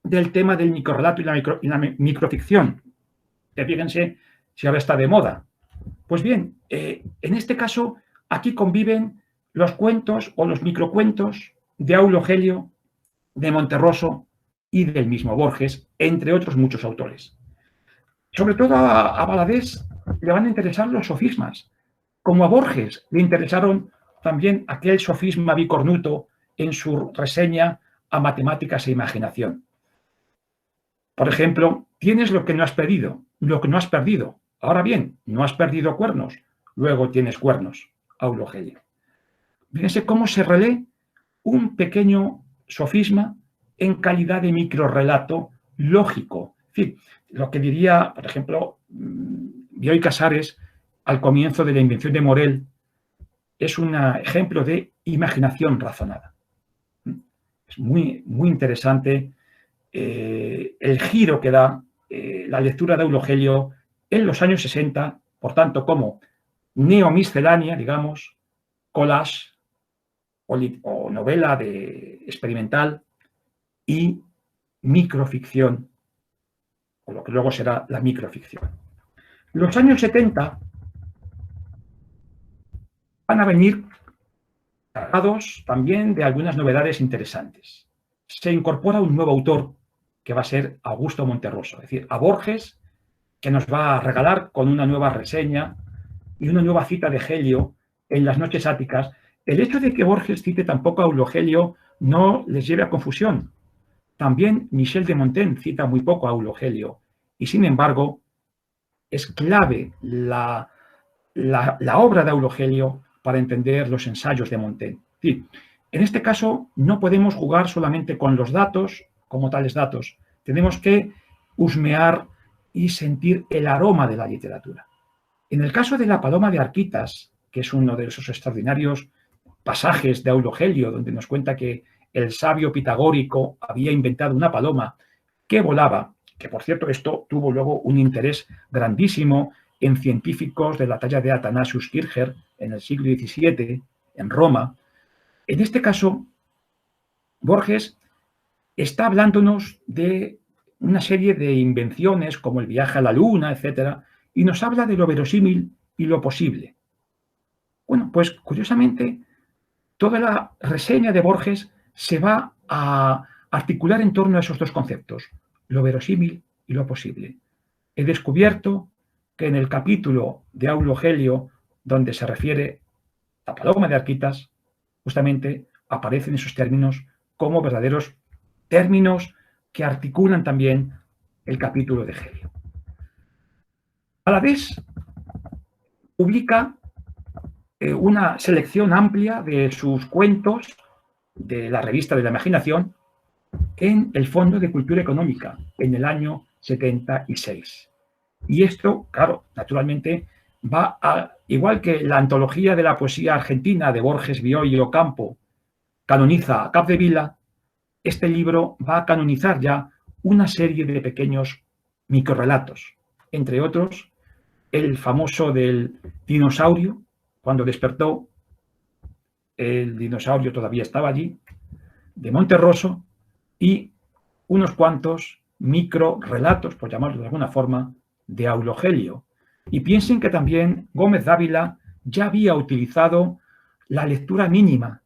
del tema del microrrelato y la microficción, que fíjense si ahora está de moda. Pues bien, en este caso, aquí conviven los cuentos o los microcuentos de Aulo Gelio, de Monterroso y del mismo Borges, entre otros muchos autores. Sobre todo a Valadez le van a interesar los sofismas, como a Borges le interesaron también aquel sofisma bicornuto en su reseña a Matemáticas e Imaginación. Por ejemplo, tienes lo que no has perdido, Ahora bien, no has perdido cuernos, luego tienes cuernos, Aulo Gelio. Fíjense cómo se relee un pequeño sofisma en calidad de microrrelato lógico. Es decir, lo que diría, por ejemplo, Bioy Casares al comienzo de la invención de Morel es un ejemplo de imaginación razonada. Es muy, muy interesante el giro que da la lectura de Aulo Gelio en los años 60, por tanto, como neomiscelánea, digamos, collage o novela experimental y microficción, o lo que luego será la microficción. Los años 70 van a venir cargados también de algunas novedades interesantes. Se incorpora un nuevo autor que va a ser Augusto Monterroso, es decir, a Borges, que nos va a regalar con una nueva reseña y una nueva cita de Gelio en las noches áticas. El hecho de que Borges cite tampoco a Aulo Gelio no les lleve a confusión. También Michel de Montaigne cita muy poco a Aulo Gelio y, sin embargo, es clave la obra de Aulo Gelio para entender los ensayos de Montaigne. Sí, en este caso no podemos jugar solamente con los datos como tales datos. Tenemos que husmear y sentir el aroma de la literatura. En el caso de la paloma de Arquitas, que es uno de esos extraordinarios pasajes de Aulo Gelio, donde nos cuenta que el sabio pitagórico había inventado una paloma que volaba, que por cierto esto tuvo luego un interés grandísimo en científicos de la talla de Athanasius Kircher en el siglo XVII, en Roma. En este caso, Borges está hablándonos de una serie de invenciones como el viaje a la luna, etcétera, y nos habla de lo verosímil y lo posible. Bueno, pues curiosamente, toda la reseña de Borges se va a articular en torno a esos dos conceptos, lo verosímil y lo posible. He descubierto que en el capítulo de Aulo Gelio, donde se refiere a la paloma de Arquitas, justamente aparecen esos términos como verdaderos términos que articulan también el capítulo de Gelio. A la vez, publica una selección amplia de sus cuentos de la revista de la imaginación en el Fondo de Cultura Económica en el año 76. Y esto, claro, naturalmente va a, igual que la antología de la poesía argentina de Borges, Bioy y Ocampo canoniza a Capdevila, este libro va a canonizar ya una serie de pequeños microrrelatos, entre otros el famoso del dinosaurio. Cuando despertó, el dinosaurio todavía estaba allí, de Monterroso, y unos cuantos microrrelatos, por llamarlo de alguna forma, de Aulo Gelio. Y piensen que también Gómez Dávila ya había utilizado la lectura mínima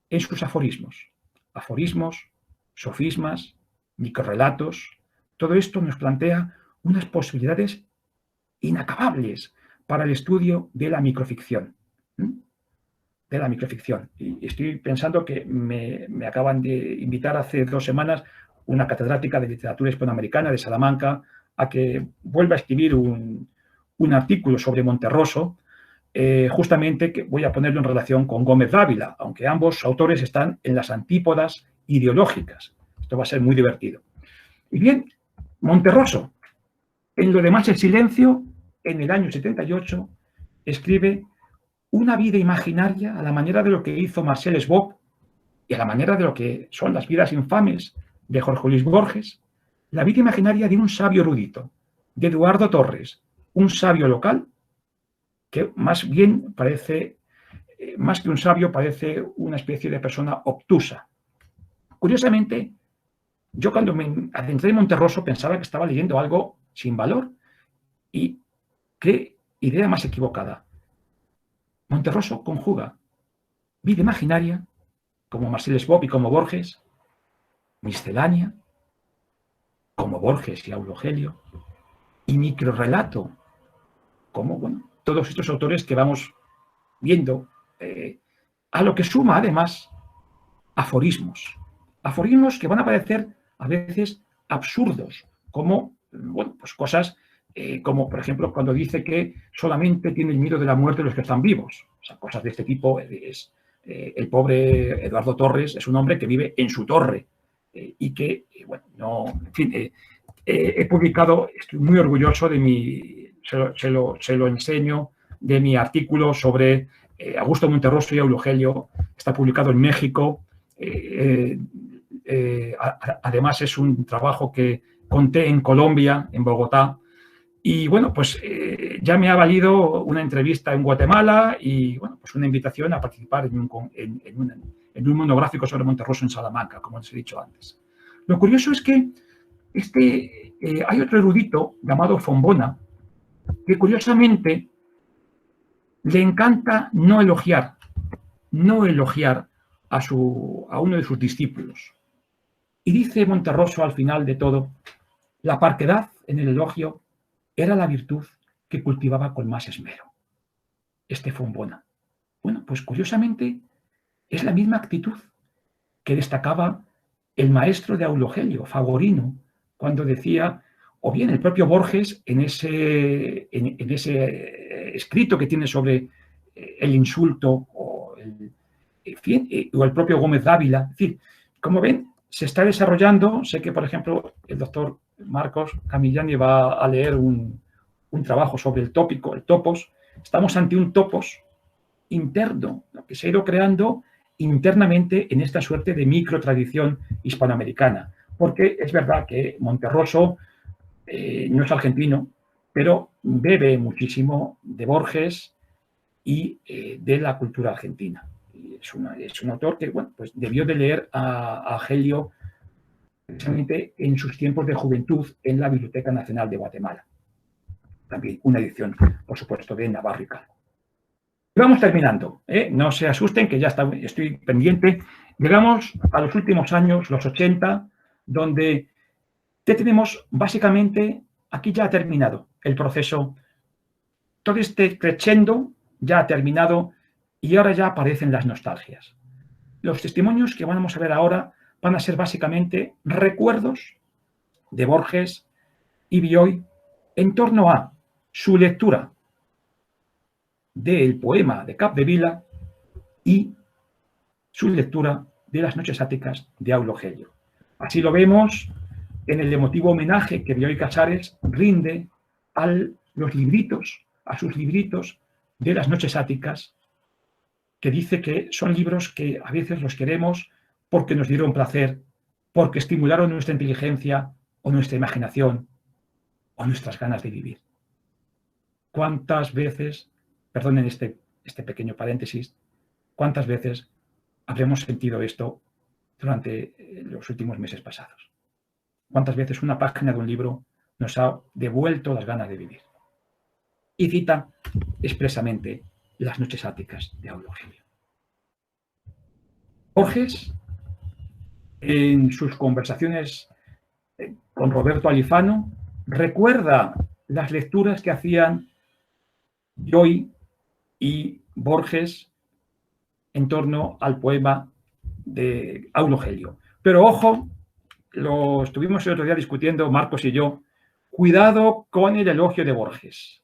en sus aforismos. Aforismos, sofismas, microrrelatos. Todo esto nos plantea unas posibilidades inacabables para el estudio de la microficción. De la microficción. Y estoy pensando que me acaban de invitar hace 2 semanas una catedrática de literatura hispanoamericana de Salamanca a que vuelva a escribir un artículo sobre Monterroso, justamente que voy a ponerlo en relación con Gómez Dávila, aunque ambos autores están en las antípodas ideológicas. Esto va a ser muy divertido. Y bien, Monterroso, en Lo demás el silencio, en el año 78, escribe una vida imaginaria a la manera de lo que hizo Marcel Esbop y a la manera de lo que son las vidas infames de Jorge Luis Borges, la vida imaginaria de un sabio erudito, de Eduardo Torres, un sabio local que más bien parece, más que un sabio, parece una especie de persona obtusa. Curiosamente, yo cuando me adentré en Monterroso pensaba que estaba leyendo algo sin valor y qué idea más equivocada. Monterroso conjuga vida imaginaria, como Marcel Esbop y como Borges, miscelánea, como Borges y Aulo Gelio, y microrrelato, como bueno, todos estos autores que vamos viendo, a lo que suma además aforismos. Aforismos que van a parecer a veces absurdos, como bueno, pues cosas como por ejemplo cuando dice que solamente tiene el miedo de la muerte los que están vivos. O sea, cosas de este tipo. El pobre Eduardo Torres es un hombre que vive en su torre y que, bueno, no, en fin, he publicado, estoy muy orgulloso de se lo enseño, de mi artículo sobre Augusto Monterroso y Aulo está publicado en México. Además es un trabajo que conté en Colombia, en Bogotá, y bueno, pues ya me ha valido una entrevista en Guatemala y bueno, pues una invitación a participar en un monográfico sobre Monterroso en Salamanca, como les he dicho antes. Lo curioso es que hay otro erudito llamado Fombona que curiosamente le encanta no elogiar a uno de sus discípulos. Y dice Monterroso al final de todo: la parquedad en el elogio era la virtud que cultivaba con más esmero. Fombona. Bueno, pues curiosamente es la misma actitud que destacaba el maestro de Aulogelio, Favorino, cuando decía, o bien el propio Borges en ese escrito que tiene sobre el insulto, o el propio Gómez Dávila. Es decir, como ven, se está desarrollando. Sé que, por ejemplo, el doctor Marcos Camillani va a leer un trabajo sobre el topos. Estamos ante un topos interno, ¿no?, que se ha ido creando internamente en esta suerte de microtradición hispanoamericana. Porque es verdad que Monterroso no es argentino, pero bebe muchísimo de Borges y de la cultura argentina. Es un autor que, bueno, pues debió de leer a Gelio precisamente en sus tiempos de juventud en la Biblioteca Nacional de Guatemala. También una edición, por supuesto, de Navarro y Calvo. Vamos terminando, no se asusten, que ya estoy pendiente. Llegamos a los últimos años, los 80, donde ya tenemos básicamente, aquí ya ha terminado el proceso. Todo este crescendo ya ha terminado y ahora ya aparecen las nostalgias. Los testimonios que vamos a ver ahora van a ser básicamente recuerdos de Borges y Bioy en torno a su lectura del poema de Capdevila y su lectura de las noches áticas de Aulo Gelio. Así lo vemos en el emotivo homenaje que Bioy Casares rinde a sus libritos de las noches áticas, que dice que son libros que a veces los queremos porque nos dieron placer, porque estimularon nuestra inteligencia o nuestra imaginación o nuestras ganas de vivir. ¿Cuántas veces, perdonen este pequeño paréntesis, cuántas veces habremos sentido esto durante los últimos meses pasados? ¿Cuántas veces una página de un libro nos ha devuelto las ganas de vivir? Y cita expresamente las noches áticas de Aulo Gelio. Borges, en sus conversaciones con Roberto Alifano, recuerda las lecturas que hacían Bioy y Borges en torno al poema de Aulo Gelio. Pero ojo, lo estuvimos el otro día discutiendo Marcos y yo, cuidado con el elogio de Borges,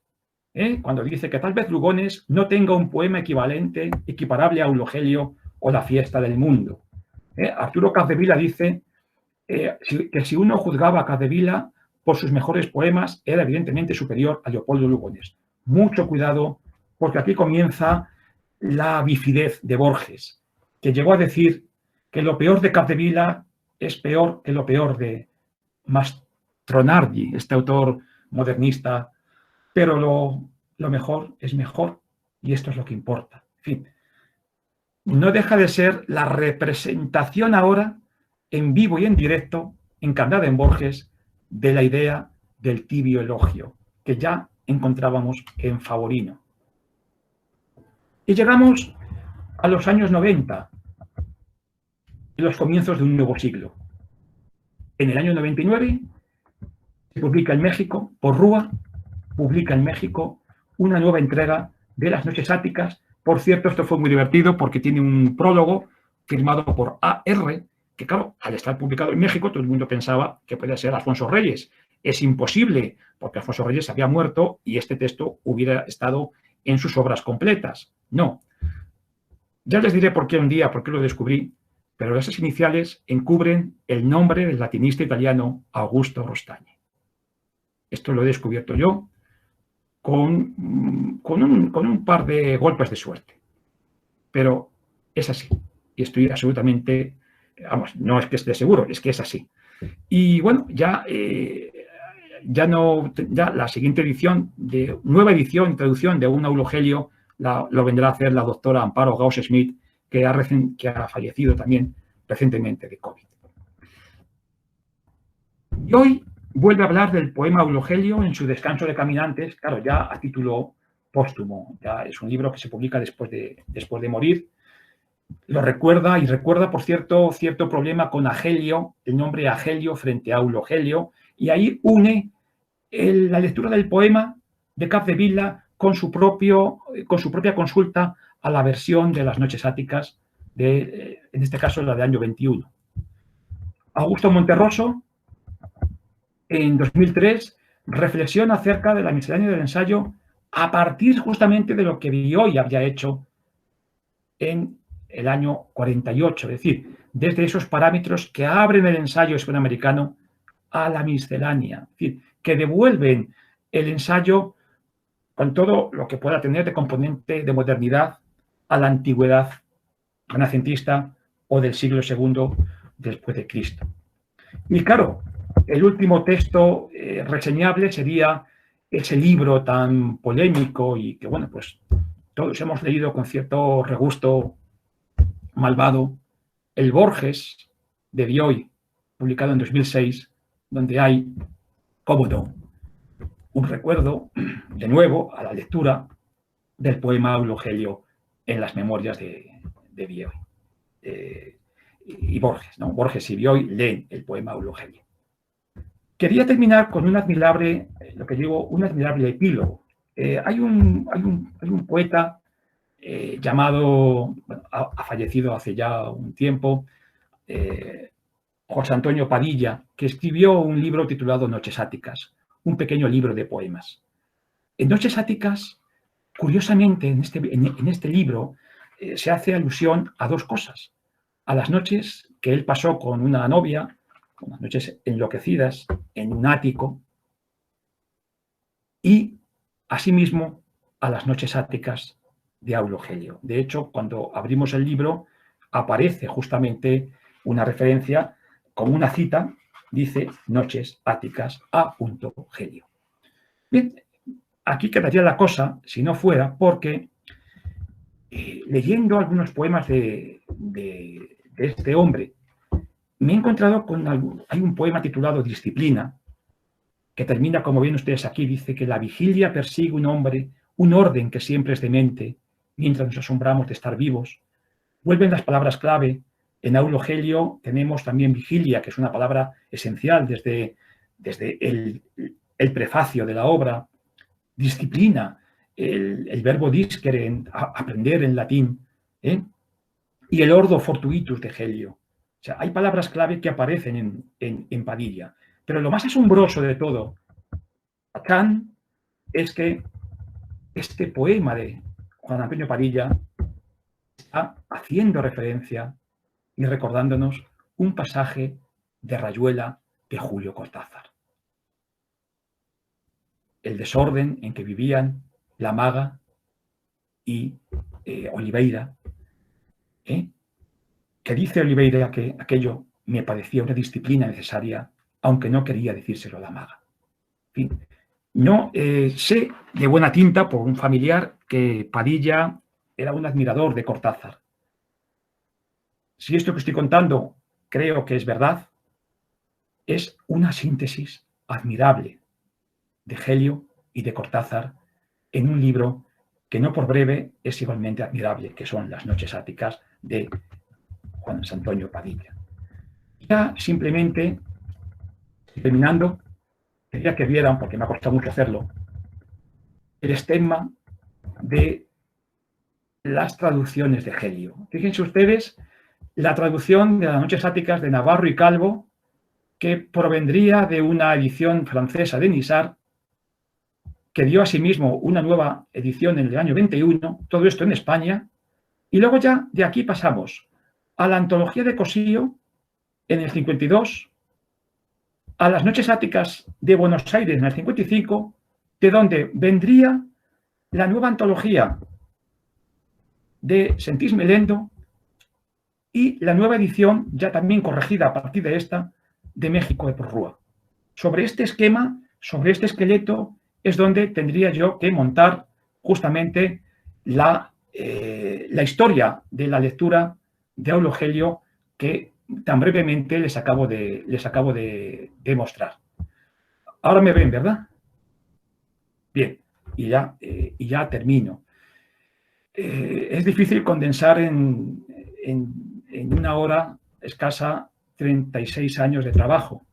cuando dice que tal vez Lugones no tenga un poema equiparable a Aulo Gelio o La fiesta del mundo. Arturo Capdevila dice que si uno juzgaba a Capdevila por sus mejores poemas, era evidentemente superior a Leopoldo Lugones. Mucho cuidado, porque aquí comienza la bifidez de Borges, que llegó a decir que lo peor de Capdevila es peor que lo peor de Mastronardi, este autor modernista, pero lo mejor es mejor y esto es lo que importa. En fin, no deja de ser la representación ahora, en vivo y en directo, encarnada en Borges, de la idea del tibio elogio, que ya encontrábamos en Favorino. Y llegamos a los años 90, en los comienzos de un nuevo siglo. En el año 99 se publica en México, Porrúa publica en México una nueva entrega de las noches áticas. Por cierto, esto fue muy divertido porque tiene un prólogo firmado por A.R., que claro, al estar publicado en México, todo el mundo pensaba que podía ser Alfonso Reyes. es imposible, porque Alfonso Reyes había muerto y este texto hubiera estado en sus obras completas. No. Ya les diré por qué un día, por qué lo descubrí, pero esas iniciales encubren el nombre del latinista italiano Augusto Rostañi. Esto lo he descubierto yo con un par de golpes de suerte. Pero es así. Y estoy absolutamente, vamos, no es que esté seguro, es que es así. Y bueno, ya la siguiente edición, nueva edición, traducción de un Aulogelio, lo vendrá a hacer la doctora Amparo Gauss-Smith, que ha fallecido también recientemente de COVID. Y hoy vuelve a hablar del poema Aulogelio en su Descanso de Caminantes, claro, ya a título póstumo. Ya es un libro que se publica después de morir. Lo recuerda, y recuerda, por cierto problema con Agelio, el nombre Agelio frente a Aulogelio, y ahí une la lectura del poema de Capdevila con su propia consulta a la versión de las Noches Áticas, en este caso la de año 21. Augusto Monterroso, en 2003, reflexiona acerca de la miscelánea del ensayo a partir justamente de lo que Bioy había hecho en el año 48, es decir, desde esos parámetros que abren el ensayo hispanoamericano a la miscelánea, es decir, que devuelven el ensayo con todo lo que pueda tener de componente de modernidad a la antigüedad renacentista o del siglo II después de Cristo. Y claro, el último texto reseñable sería ese libro tan polémico y que, bueno, pues todos hemos leído con cierto regusto malvado, el Borges de Bioy, publicado en 2006, donde hay, cómo no, un recuerdo, de nuevo, a la lectura del poema Aulogelio en las memorias de Bioy. Y Borges, ¿no? Borges y Bioy leen el poema Aulogelio. Quería terminar con un admirable, un admirable epílogo. Hay un poeta llamado, bueno, ha fallecido hace ya un tiempo, José Antonio Padilla, que escribió un libro titulado Noches Áticas, un pequeño libro de poemas. En Noches Áticas, curiosamente, en este libro se hace alusión a dos cosas: a las noches que él pasó con una novia, unas noches enloquecidas en un ático, y asimismo a las noches áticas de Aulogelio. De hecho, cuando abrimos el libro aparece justamente una referencia con una cita, dice Noches Áticas a Gelio. Bien, aquí quedaría la cosa si no fuera porque leyendo algunos poemas de este hombre, me he encontrado hay un poema titulado Disciplina, que termina, como ven ustedes aquí, dice que la vigilia persigue un hombre, un orden que siempre es demente, mientras nos asombramos de estar vivos. Vuelven las palabras clave. En Aulogelio tenemos también vigilia, que es una palabra esencial desde el prefacio de la obra. Disciplina, el verbo discere, aprender en latín, y el ordo fortuitus de Gelio. O sea, hay palabras clave que aparecen en Padilla. Pero lo más asombroso de todo, acá, es que este poema de Juan Antonio Padilla está haciendo referencia y recordándonos un pasaje de Rayuela de Julio Cortázar. El desorden en que vivían la maga y Oliveira, que dice Oliveira que aquello me parecía una disciplina necesaria, aunque no quería decírselo a la maga. En fin, no sé de buena tinta por un familiar que Padilla era un admirador de Cortázar. Si esto que estoy contando creo que es verdad, es una síntesis admirable de Gelio y de Cortázar en un libro que no por breve es igualmente admirable, que son Las Noches Áticas de Juan Antonio Padilla. Ya simplemente, terminando, quería que vieran, porque me ha costado mucho hacerlo, el estigma de las traducciones de Gelio. Fíjense ustedes, la traducción de Las Noches Áticas de Navarro y Calvo que provendría de una edición francesa de Nisard, que dio asimismo una nueva edición en el año 21, todo esto en España, y luego ya de aquí pasamos a la antología de Cosío en el 52, a las Noches Áticas de Buenos Aires en el 55, de donde vendría la nueva antología de Sentís Melendo y la nueva edición, ya también corregida a partir de esta, de México de Porrúa. Sobre este esquema, sobre este esqueleto, es donde tendría yo que montar justamente la historia de la lectura de Aulo Gelio que tan brevemente les acabo de mostrar. Ahora me ven, ¿verdad? Bien, y ya termino. Es difícil condensar en una hora escasa 36 años de trabajo.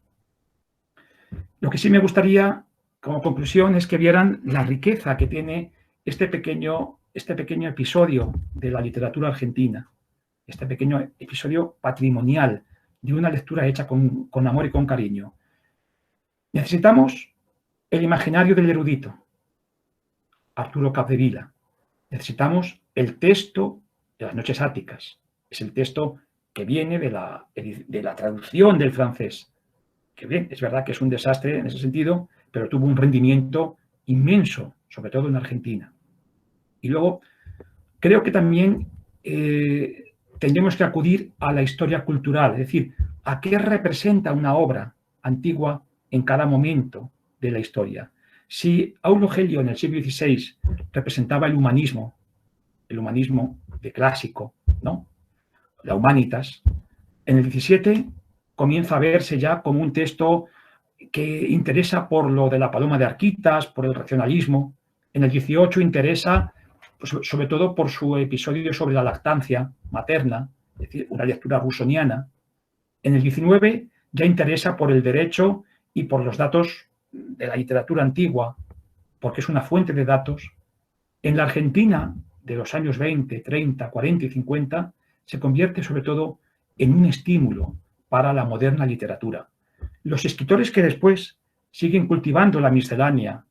Lo que sí me gustaría, como conclusión, es que vieran la riqueza que tiene este pequeño episodio de la literatura argentina, este pequeño episodio patrimonial de una lectura hecha con amor y con cariño. Necesitamos el imaginario del erudito, Arturo Capdevila. Necesitamos el texto de las Noches Áticas. Es el texto que viene de la traducción del francés. Que bien, es verdad que es un desastre en ese sentido, pero tuvo un rendimiento inmenso, sobre todo en Argentina. Y luego, creo que también tendremos que acudir a la historia cultural, es decir, a qué representa una obra antigua en cada momento de la historia. Si Aulo Gelio en el siglo XVI representaba el humanismo de clásico, ¿no? La humanitas, en el XVII comienza a verse ya como un texto que interesa por lo de la paloma de Arquitas, por el racionalismo. En el XVIII interesa, pues, sobre todo por su episodio sobre la lactancia materna, es decir, una lectura rusoniana. En el XIX ya interesa por el derecho y por los datos de la literatura antigua, porque es una fuente de datos. En la Argentina de los años 20, 30, 40 y 50 se convierte sobre todo en un estímulo para la moderna literatura. Los escritores que después siguen cultivando la miscelánea,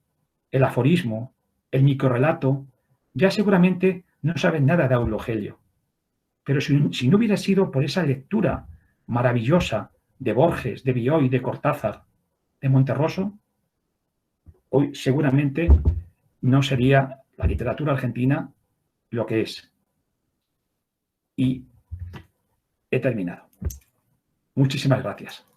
el aforismo, el microrrelato, ya seguramente no saben nada de Aulo Gelio. Pero si no hubiera sido por esa lectura maravillosa de Borges, de Bioy, de Cortázar, de Monterroso, hoy seguramente no sería la literatura argentina lo que es. Y he terminado. Muchísimas gracias.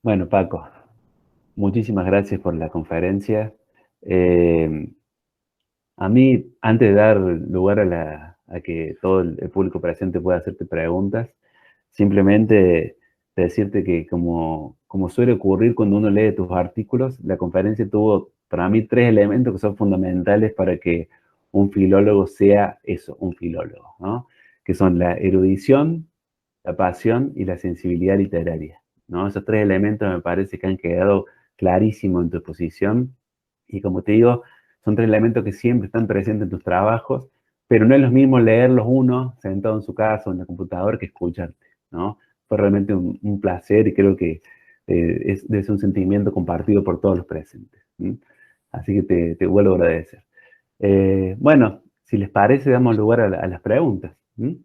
Bueno, Paco, muchísimas gracias por la conferencia. A mí, antes de dar lugar a que todo el público presente pueda hacerte preguntas, simplemente decirte que como suele ocurrir cuando uno lee tus artículos, la conferencia tuvo para mí 3 elementos que son fundamentales para que un filólogo sea eso, un filólogo, ¿no? Que son la erudición, la pasión y la sensibilidad literaria, ¿no? Esos 3 elementos me parece que han quedado clarísimos en tu exposición y como te digo, son 3 elementos que siempre están presentes en tus trabajos, pero no es lo mismo leerlos uno sentado en su casa o en la computadora que escucharte, ¿no? Fue realmente un placer y creo que es un sentimiento compartido por todos los presentes. ¿Sí? Así que te vuelvo a agradecer. Bueno, si les parece, damos lugar a las preguntas. ¿Sí?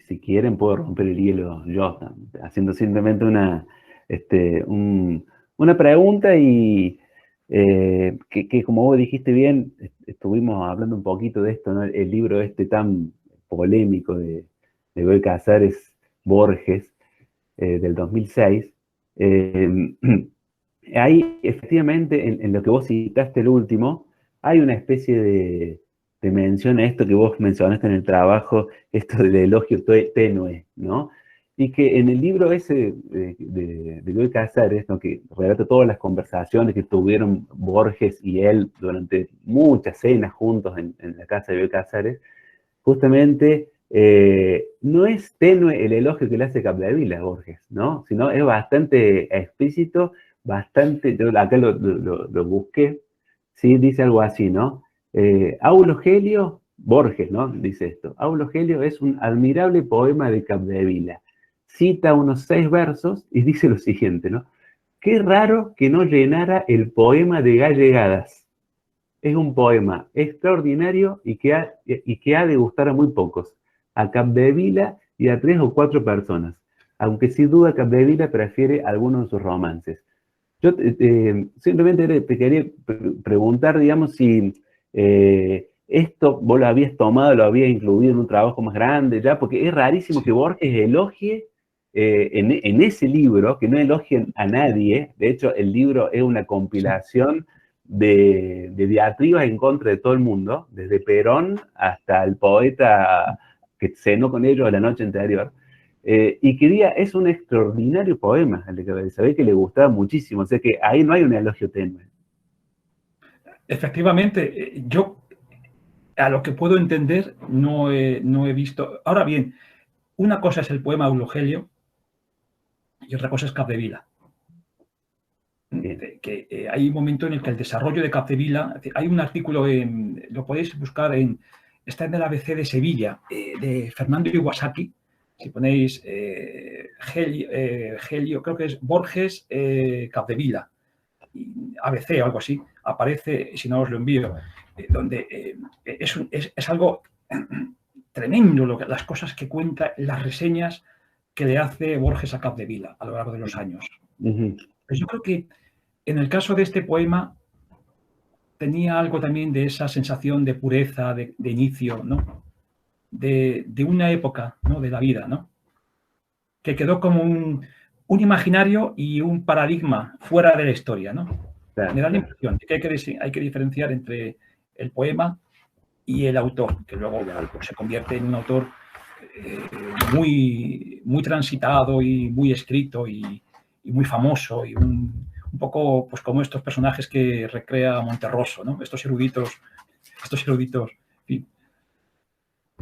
Si quieren, puedo romper el hielo yo, haciendo simplemente una pregunta y que como vos dijiste bien, estuvimos hablando un poquito de esto, ¿no? El libro tan polémico de Bioy Casares Borges, del 2006. Ahí, efectivamente, en lo que vos citaste el último, hay una especie de mención a esto que vos mencionaste en el trabajo, esto del elogio tenue, ¿no? Y que en el libro ese de Bioy Casares, ¿no? Que relata todas las conversaciones que tuvieron Borges y él durante muchas cenas juntos en la casa de Bioy Casares, justamente no es tenue el elogio que le hace Capdevila a Borges, ¿no? Sino es bastante explícito bastante, yo acá lo busqué, ¿sí? Dice algo así, ¿no? Aulo Gelio, Borges, ¿no? Dice esto. Aulo Gelio es un admirable poema de Capdevila. Cita unos 6 versos y dice lo siguiente, ¿no? Qué raro que no llenara el poema de Gallegadas. Es un poema extraordinario y que ha de gustar a muy pocos, a Capdevila y a 3 o 4 personas, aunque sin duda Capdevila prefiere algunos de sus romances. Yo simplemente te quería preguntar, digamos, si esto vos lo habías tomado, lo habías incluido en un trabajo más grande ya, porque es rarísimo que Borges elogie en ese libro, que no elogien a nadie. De hecho, el libro es una compilación de diatribas en contra de todo el mundo, desde Perón hasta el poeta que cenó con ellos la noche anterior. Y que diga, es un extraordinario poema, el de Capdevila, se ve que le gustaba muchísimo, o sea que ahí no hay un elogio tenue. Efectivamente, yo a lo que puedo entender no he visto. Ahora bien, una cosa es el poema Eulogelio y otra cosa es Capdevila. Hay un momento en el que el desarrollo de Capdevila, hay un artículo, lo podéis buscar, está en el ABC de Sevilla, de Fernando Iwasaki. Si ponéis Gelio, creo que es Borges Capdevila, ABC o algo así, aparece, si no os lo envío, donde es algo tremendo las cosas que cuenta, las reseñas que le hace Borges a Capdevila a lo largo de los años. Pues yo creo que en el caso de este poema tenía algo también de esa sensación de pureza, de inicio, ¿no? De una época, ¿no? De la vida, ¿no? Que quedó como un imaginario y un paradigma fuera de la historia, ¿no? Claro, me da la impresión de que hay que diferenciar entre el poema y el autor, que luego pues, se convierte en un autor muy, muy transitado y muy escrito y muy famoso y un poco pues como estos personajes que recrea Monterroso, ¿no? Estos eruditos, en fin.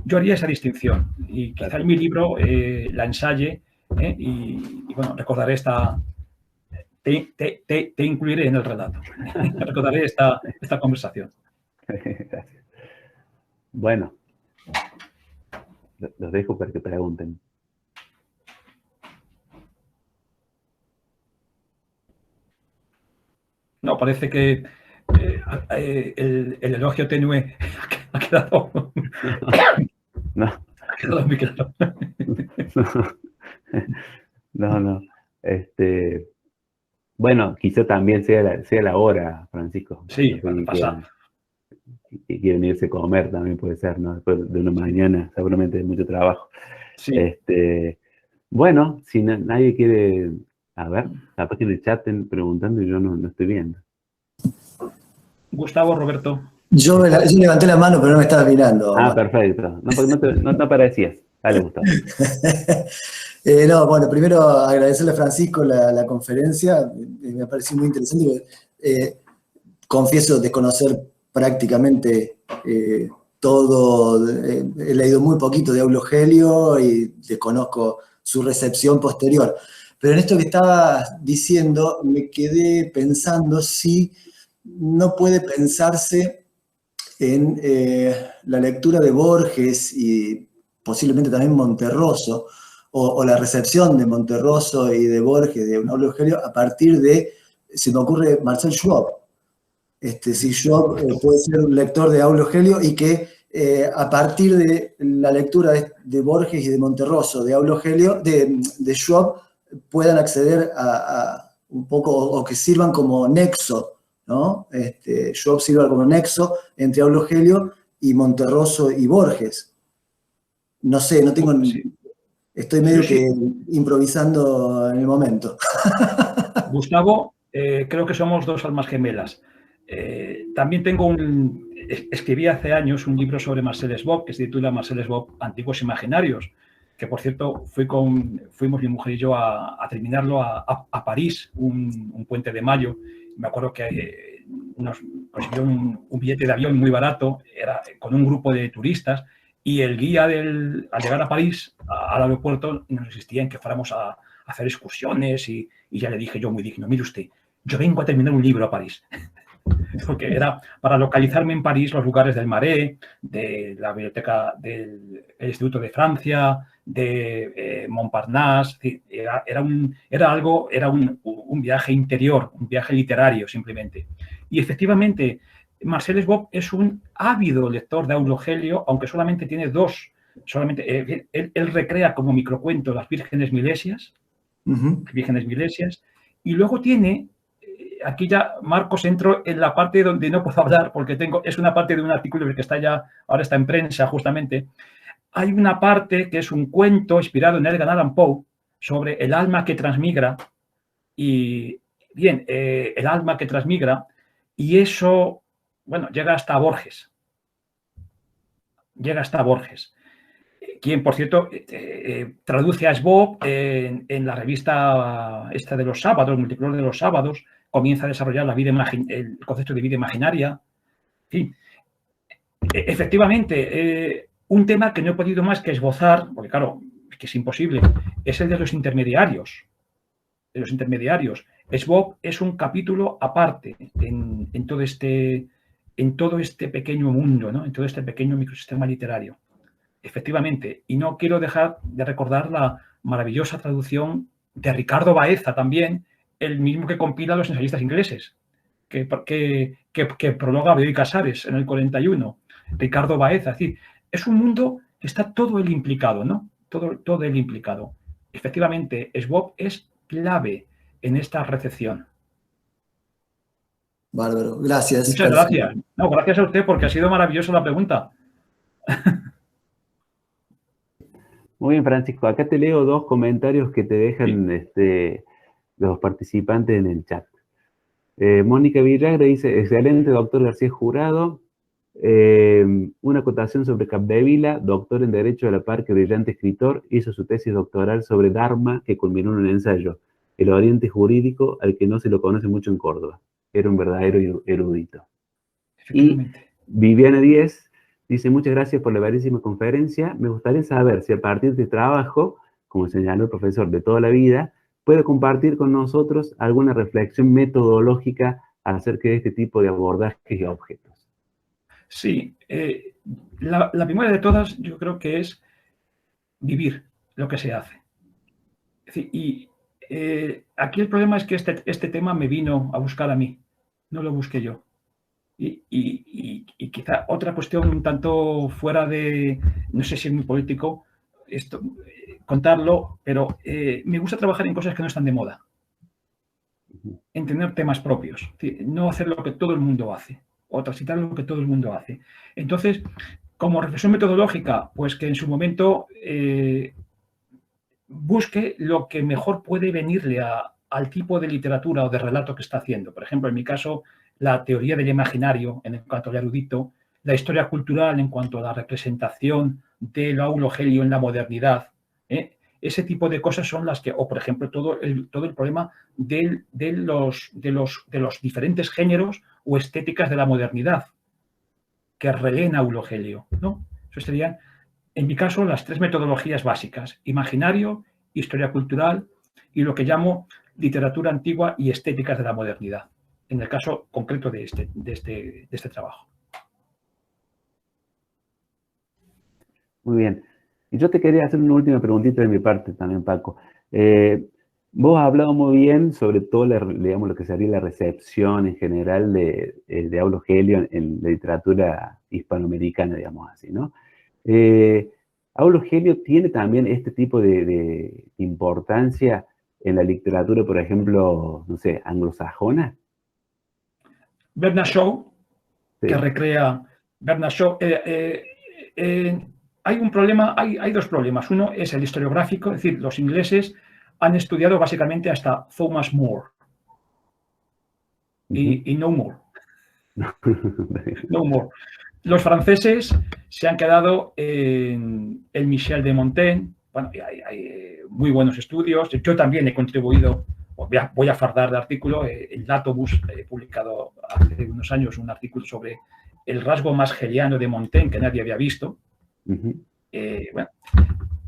Yo haría esa distinción y quizá en mi libro la ensaye y bueno, recordaré te incluiré en el relato. Recordaré esta conversación. Gracias. Bueno, los dejo para que pregunten. No, parece que el elogio tenue ha quedado... No. Ha quedado muy claro. No. Bueno, quizá también sea la hora, Francisco. Sí, pasa. Que quieren irse a comer también puede ser, ¿no? Después de una mañana, seguramente de mucho trabajo. Sí. Bueno, si nadie quiere, a ver, capaz que en el chat estén preguntando y yo no estoy viendo. Gustavo, Roberto. Yo levanté la mano, pero no me estabas mirando. Ah, perfecto. No, porque no te aparecías. Dale, Gustavo. No, bueno, primero agradecerle a Francisco la conferencia, me pareció muy interesante. Confieso desconocer prácticamente todo, he leído muy poquito de Aulo Gelio y desconozco su recepción posterior. Pero en esto que estabas diciendo, me quedé pensando si no puede pensarse en la lectura de Borges y posiblemente también Monterroso, o la recepción de Monterroso y de Borges, de Aulo Gelio, a partir de, se me ocurre, Marcel Schwab. Si Schwab puede ser un lector de Aulo Gelio y que a partir de la lectura de Borges y de Monterroso, de Aulo Gelio, de Schwab, puedan acceder a un poco, o que sirvan como nexo, ¿no? Schwab sirva como nexo entre Aulo Gelio y Monterroso y Borges. No sé, no tengo... Sí. Estoy medio que improvisando en el momento. Gustavo, creo que somos dos almas gemelas. También escribí hace años un libro sobre Marcel Schwab, que se titula Marcel Schwab, Antiguos Imaginarios, que por cierto fuimos mi mujer y yo a terminarlo a París, un puente de mayo. Me acuerdo que nos consiguieron un billete de avión muy barato, era con un grupo de turistas, y el guía al llegar a París, al aeropuerto, nos insistía en que fuéramos a hacer excursiones y ya le dije yo muy digno, mire usted, yo vengo a terminar un libro a París. Porque era para localizarme en París los lugares del Marais, de la biblioteca del Instituto de Francia, de Montparnasse. Era un viaje interior, un viaje literario simplemente. Y efectivamente, Marcel Esbop es un ávido lector de Aulo Gelio, aunque solamente tiene dos. Él recrea como microcuento las Vírgenes Milesias, y luego tiene, aquí ya, Marcos, entro en la parte donde no puedo hablar porque es una parte de un artículo que ahora está en prensa justamente. Hay una parte que es un cuento inspirado en Edgar Allan Poe sobre el alma que transmigra, y bien, el alma que transmigra, y eso, bueno, llega hasta Borges. Quien, por cierto, traduce a Esbop en la revista esta de los sábados, Multicolor de los sábados, comienza a desarrollar el concepto de vida imaginaria. En fin, efectivamente, un tema que no he podido más que esbozar, porque claro, que es imposible, es el de los intermediarios. Esbop es un capítulo aparte en todo este pequeño mundo, ¿no? En todo este pequeño microsistema literario. Efectivamente, y no quiero dejar de recordar la maravillosa traducción de Ricardo Baeza también, el mismo que compila los ensayistas ingleses, que prologa a Bioy Casares en el 41. Ricardo Baeza, es decir, es un mundo que está todo él implicado, ¿no? Todo él implicado. Efectivamente, Esbop es clave en esta recepción. Bárbaro, gracias. Muchas gracias. No, gracias a usted porque ha sido maravillosa la pregunta. Muy bien, Francisco. Acá te leo dos comentarios que te dejan los participantes en el chat. Mónica Villagra dice, excelente, doctor García Jurado. Una acotación sobre Capdevila, doctor en Derecho a la par que brillante escritor, hizo su tesis doctoral sobre Dharma, que culminó en un ensayo, El Oriente Jurídico, al que no se lo conoce mucho en Córdoba. Era un verdadero erudito. Y Viviana Díez dice, muchas gracias por la bellísima conferencia. Me gustaría saber si a partir de trabajo, como señaló el profesor, de toda la vida, puede compartir con nosotros alguna reflexión metodológica acerca de este tipo de abordajes y objetos. Sí, la primera de todas yo creo que es vivir lo que se hace. Es decir, y aquí el problema es que este tema me vino a buscar a mí, no lo busqué yo. Y quizá otra cuestión un tanto fuera de, no sé si es muy político esto, contarlo, pero me gusta trabajar en cosas que no están de moda, en tener temas propios, no hacer lo que todo el mundo hace o transitar lo que todo el mundo hace. Entonces, como reflexión metodológica, pues que en su momento busque lo que mejor puede venirle al tipo de literatura o de relato que está haciendo. Por ejemplo, en mi caso, la teoría del imaginario en cuanto al erudito, la historia cultural en cuanto a la representación del Aulo Gelio en la modernidad. Ese tipo de cosas son las que, o por ejemplo, todo el problema de los diferentes géneros o estéticas de la modernidad que releen Aulo Gelio, ¿no? Eso serían, en mi caso, las tres metodologías básicas: imaginario, historia cultural y lo que llamo literatura antigua y estéticas de la modernidad, en el caso concreto de este trabajo. Muy bien. Y yo te quería hacer una última preguntita de mi parte también, Paco. Vos has hablado muy bien sobre todo, digamos, lo que sería la recepción en general de Aulo Gelio en la literatura hispanoamericana, digamos así, ¿no? Aulo Gelio tiene también este tipo de importancia en la literatura, por ejemplo, no sé, anglosajona. Bernard Shaw, sí, que recrea Bernard Shaw. Hay un problema, hay dos problemas. Uno es el historiográfico, es decir, los ingleses han estudiado básicamente hasta Thomas More y no more. No more. Los franceses se han quedado en el Michel de Montaigne. Bueno, hay muy buenos estudios. Yo también he contribuido, voy a fardar de artículo, el Datobus, publicado hace unos años un artículo sobre el rasgo más hegeliano de Montaigne que nadie había visto. Bueno,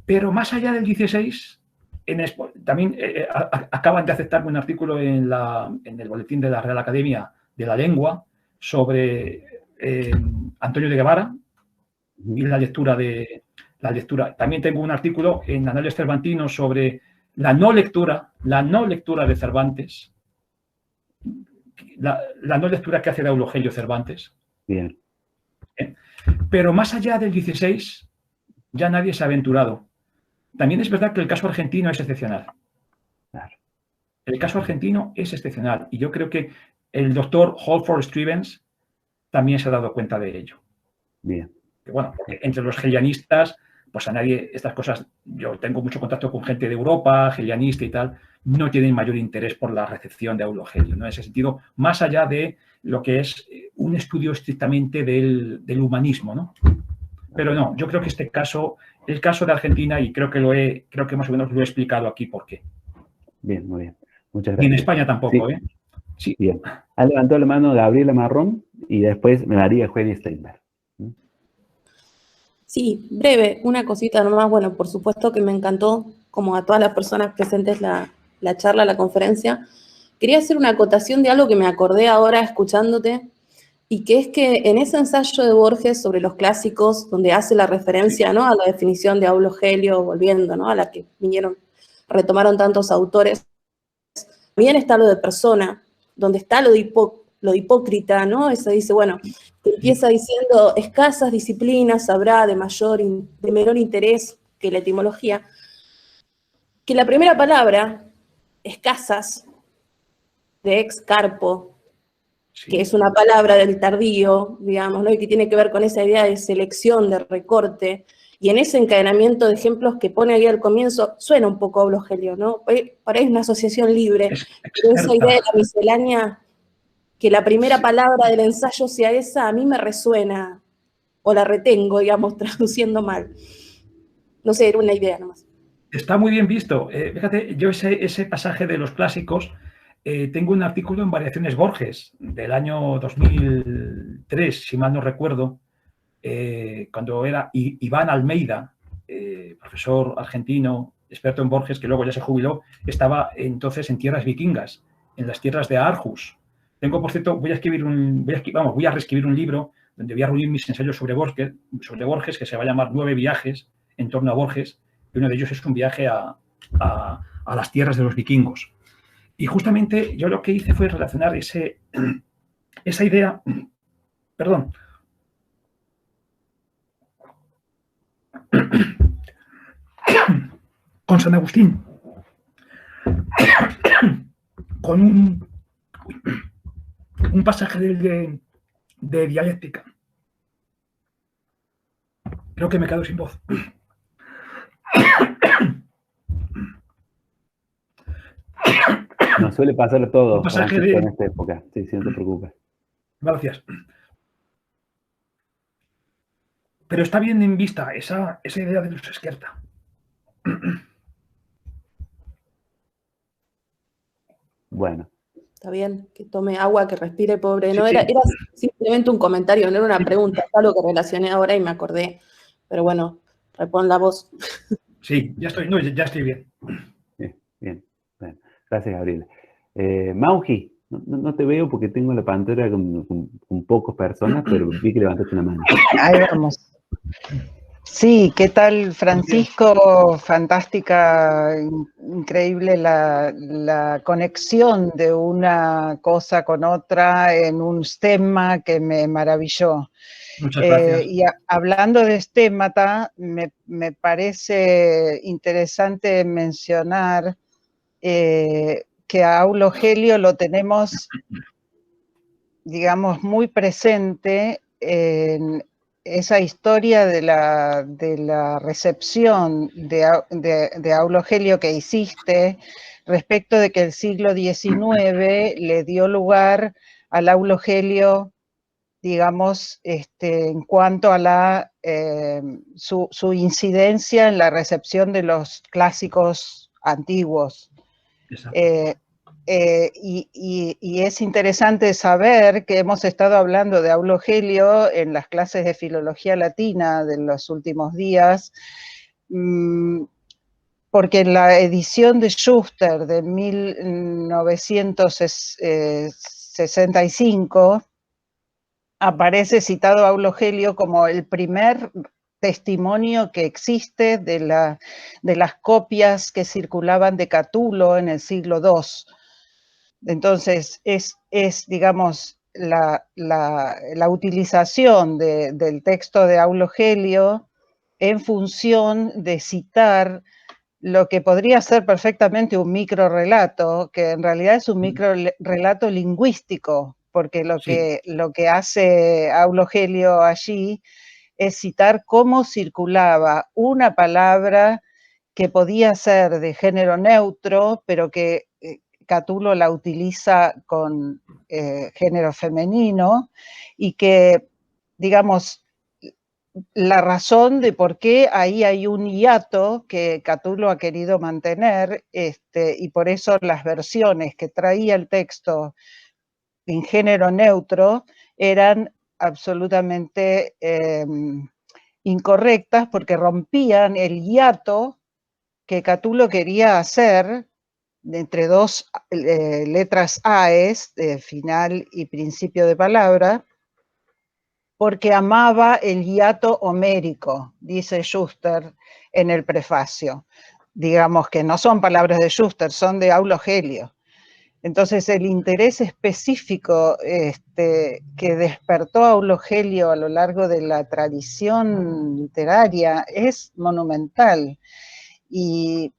pero más allá del 16, también acaban de aceptarme un artículo en el boletín de la Real Academia de la Lengua sobre Antonio de Guevara y la lectura. También tengo un artículo en Anales Cervantinos sobre la no lectura de Cervantes, la no lectura que hace de Eulogelio Cervantes. Bien. Pero más allá del 16, ya nadie se ha aventurado. También es verdad que el caso argentino es excepcional. Claro. El caso argentino es excepcional y yo creo que el doctor Holford Stevens también se ha dado cuenta de ello. Bien. Que, bueno, porque entre los hegelianistas, pues a nadie, estas cosas, yo tengo mucho contacto con gente de Europa, hegelianista y tal, no tienen mayor interés por la recepción de Eulogelio, ¿no? En ese sentido, más allá de lo que es un estudio estrictamente del humanismo, ¿no? Pero no, yo creo que este caso, el caso de Argentina, y creo que más o menos lo he explicado aquí por qué. Bien, muy bien. Muchas Y en gracias. España tampoco, Sí. ¿eh? Sí. Bien. Ha levantado la mano Gabriela Marrón y después María Eugenia Steinberg. Sí, breve, una cosita nomás. Bueno, por supuesto que me encantó, como a todas las personas presentes, la charla, la conferencia. Quería hacer una acotación de algo que me acordé ahora escuchándote, y que es que en ese ensayo de Borges sobre los clásicos, donde hace la referencia, ¿no?, a la definición de Eulogelio, volviendo, ¿no?, a la que retomaron tantos autores, también está lo de persona, donde está lo de hipócrita, ¿no? Eso dice, bueno, que empieza diciendo, escasas disciplinas habrá de menor interés que la etimología, que la primera palabra, escasas, de ex carpo, Sí. que es una palabra del tardío, digamos, ¿no?, y que tiene que ver con esa idea de selección, de recorte, y en ese encadenamiento de ejemplos que pone ahí al comienzo, suena un poco a Eulogelio, ¿no? Para ahí es una asociación libre, pero esa idea de la miscelánea, que la primera palabra del ensayo sea esa, a mí me resuena, o la retengo, digamos, traduciendo mal. No sé, era una idea nomás. Está muy bien visto. Fíjate, yo ese pasaje de los clásicos, tengo un artículo en Variaciones Borges del año 2003, si mal no recuerdo, cuando era Iván Almeida, profesor argentino, experto en Borges, que luego ya se jubiló, estaba entonces en tierras vikingas, en las tierras de Aarhus. Tengo, por cierto, voy a reescribir un libro donde voy a reunir mis ensayos sobre Borges, que se va a llamar 9 viajes en torno a Borges, y uno de ellos es un viaje a las tierras de los vikingos. Y justamente yo lo que hice fue relacionar esa idea, perdón, con San Agustín, con un pasaje de dialéctica. Creo que me quedo sin voz. Nos suele pasar a todos, Un pasaje Francisco, en esta época. Sí, sí, no te preocupes. Gracias. Pero está bien en vista esa idea de los Esquerta. Bueno. Está bien, que tome agua, que respire, pobre. No, Sí. era simplemente un comentario, no era una pregunta, es algo que relacioné ahora y me acordé. Pero bueno, repon la voz. Sí, ya estoy bien. Bien. Bueno, gracias, Gabriela. Mauji, no te veo porque tengo la pantalla con pocas personas, pero vi que levantaste una mano. Ahí vamos. Sí, ¿qué tal, Francisco? Fantástica, increíble la conexión de una cosa con otra en un stemma que me maravilló. Muchas gracias. Y hablando de stemmata, me parece interesante mencionar que a Eulogelio lo tenemos, digamos, muy presente en esa historia de la recepción de Eulogelio que hiciste respecto de que el siglo XIX le dio lugar al Eulogelio, digamos, en cuanto a su incidencia en la recepción de los clásicos antiguos. Y es interesante saber que hemos estado hablando de Eulogelio en las clases de filología latina de los últimos días, porque en la edición de Schuster de 1965 aparece citado a Aulo Gelio como el primer testimonio que existe de las copias que circulaban de Catulo en el siglo II. Entonces, es digamos, la utilización del texto de Aulo Gelio en función de citar lo que podría ser perfectamente un microrrelato, que en realidad es un microrelato lingüístico, porque lo que hace Aulo Gelio allí es citar cómo circulaba una palabra que podía ser de género neutro, pero que Catulo la utiliza con género femenino, y que, digamos, la razón de por qué ahí hay un hiato que Catulo ha querido mantener, y por eso las versiones que traía el texto en género neutro eran absolutamente incorrectas, porque rompían el hiato que Catulo quería hacer entre dos letras AES, de final y principio de palabra, porque amaba el hiato homérico, dice Schuster en el prefacio. Digamos que no son palabras de Schuster, son de Aulo Gelio. Entonces, el interés específico que despertó Aulo Gelio a lo largo de la tradición literaria es monumental, y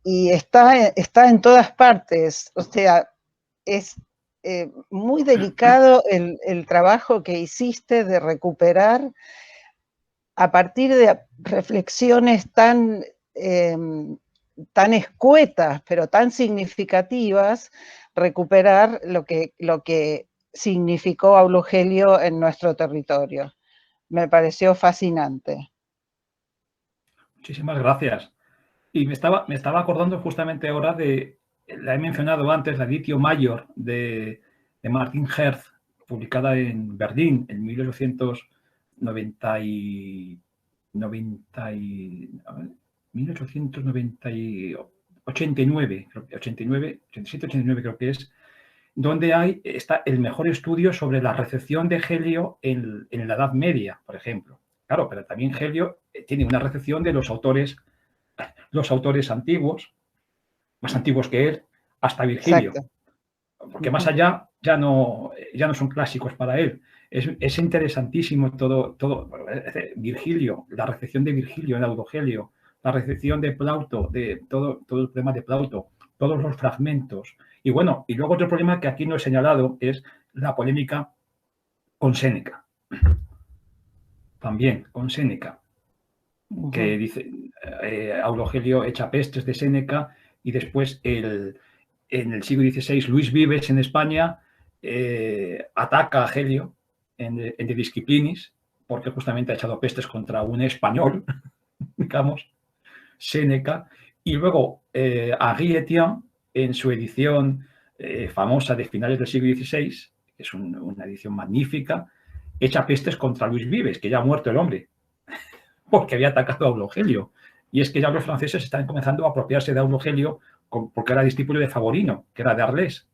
está en todas partes. O sea, es muy delicado el trabajo que hiciste de recuperar, a partir de reflexiones tan escuetas, pero tan significativas, recuperar lo que significó Aulo Gelio en nuestro territorio. Me pareció fascinante. Muchísimas gracias. Y me estaba acordando justamente ahora la he mencionado antes, la Editio Mayor de Martin Herz, publicada en Berlín en 1889, 87, 89 creo que es, donde está el mejor estudio sobre la recepción de Gelio en la Edad Media, por ejemplo. Claro, pero también Gelio tiene una recepción de los autores antiguos, más antiguos que él, hasta Virgilio. Exacto. Porque más allá ya no son clásicos para él. Es interesantísimo todo Virgilio, la recepción de Virgilio en Aulo Gelio, la recepción de Plauto, de todo el problema de Plauto, todos los fragmentos. Y bueno, y luego otro problema que aquí no he señalado es la polémica con Séneca. También con Séneca, que dice, Aulo Gelio echa pestes de Séneca, y después en el siglo XVI Luis Vives en España ataca a Gelio en De Disciplinis, porque justamente ha echado pestes contra un español, digamos, Séneca, y luego Henri Etienne, en su edición famosa de finales del siglo XVI, que es una edición magnífica, echa pestes contra Luis Vives, que ya ha muerto el hombre, porque había atacado a Aulo Gelio. Y es que ya los franceses están comenzando a apropiarse de Aulo Gelio porque era discípulo de Favorino, que era de Arles.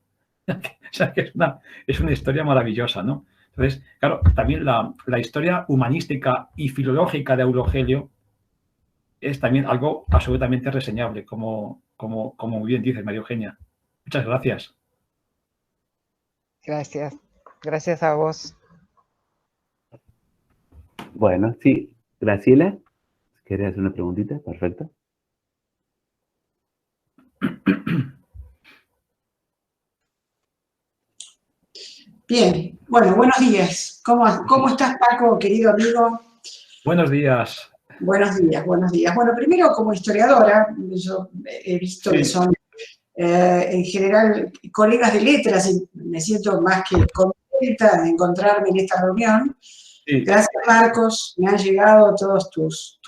O sea, que es una historia maravillosa, ¿no? Entonces, claro, también la historia humanística y filológica de Aulo Gelio es también algo absolutamente reseñable, como muy bien dices, María Eugenia. Muchas gracias. Gracias. Gracias a vos. Bueno, sí. Graciela, ¿querés hacer una preguntita? Perfecto. Bien, bueno, buenos días. ¿Cómo estás, Paco, querido amigo? Buenos días. Buenos días, buenos días. Bueno, primero, como historiadora, yo he visto que son, en general, colegas de letras, y me siento más que contenta de encontrarme en esta reunión. Sí. Gracias, Marcos, me han llegado todos tus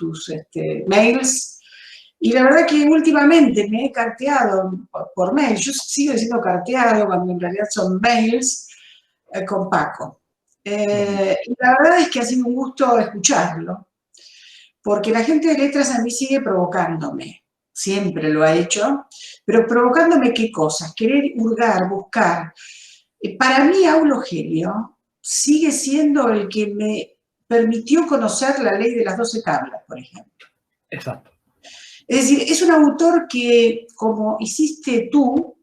mails, y la verdad que últimamente me he carteado por mail. Yo sigo diciendo carteado cuando en realidad son mails, con Paco. Y la verdad es que ha sido un gusto escucharlo, porque la gente de letras a mí sigue provocándome. siempre lo ha hecho, pero provocándome qué cosas, querer hurgar, buscar. Para mí, Aulo Gelio sigue siendo el que me permitió conocer la ley de las 12 tablas, por ejemplo. Exacto. Es decir, es un autor que, como hiciste tú,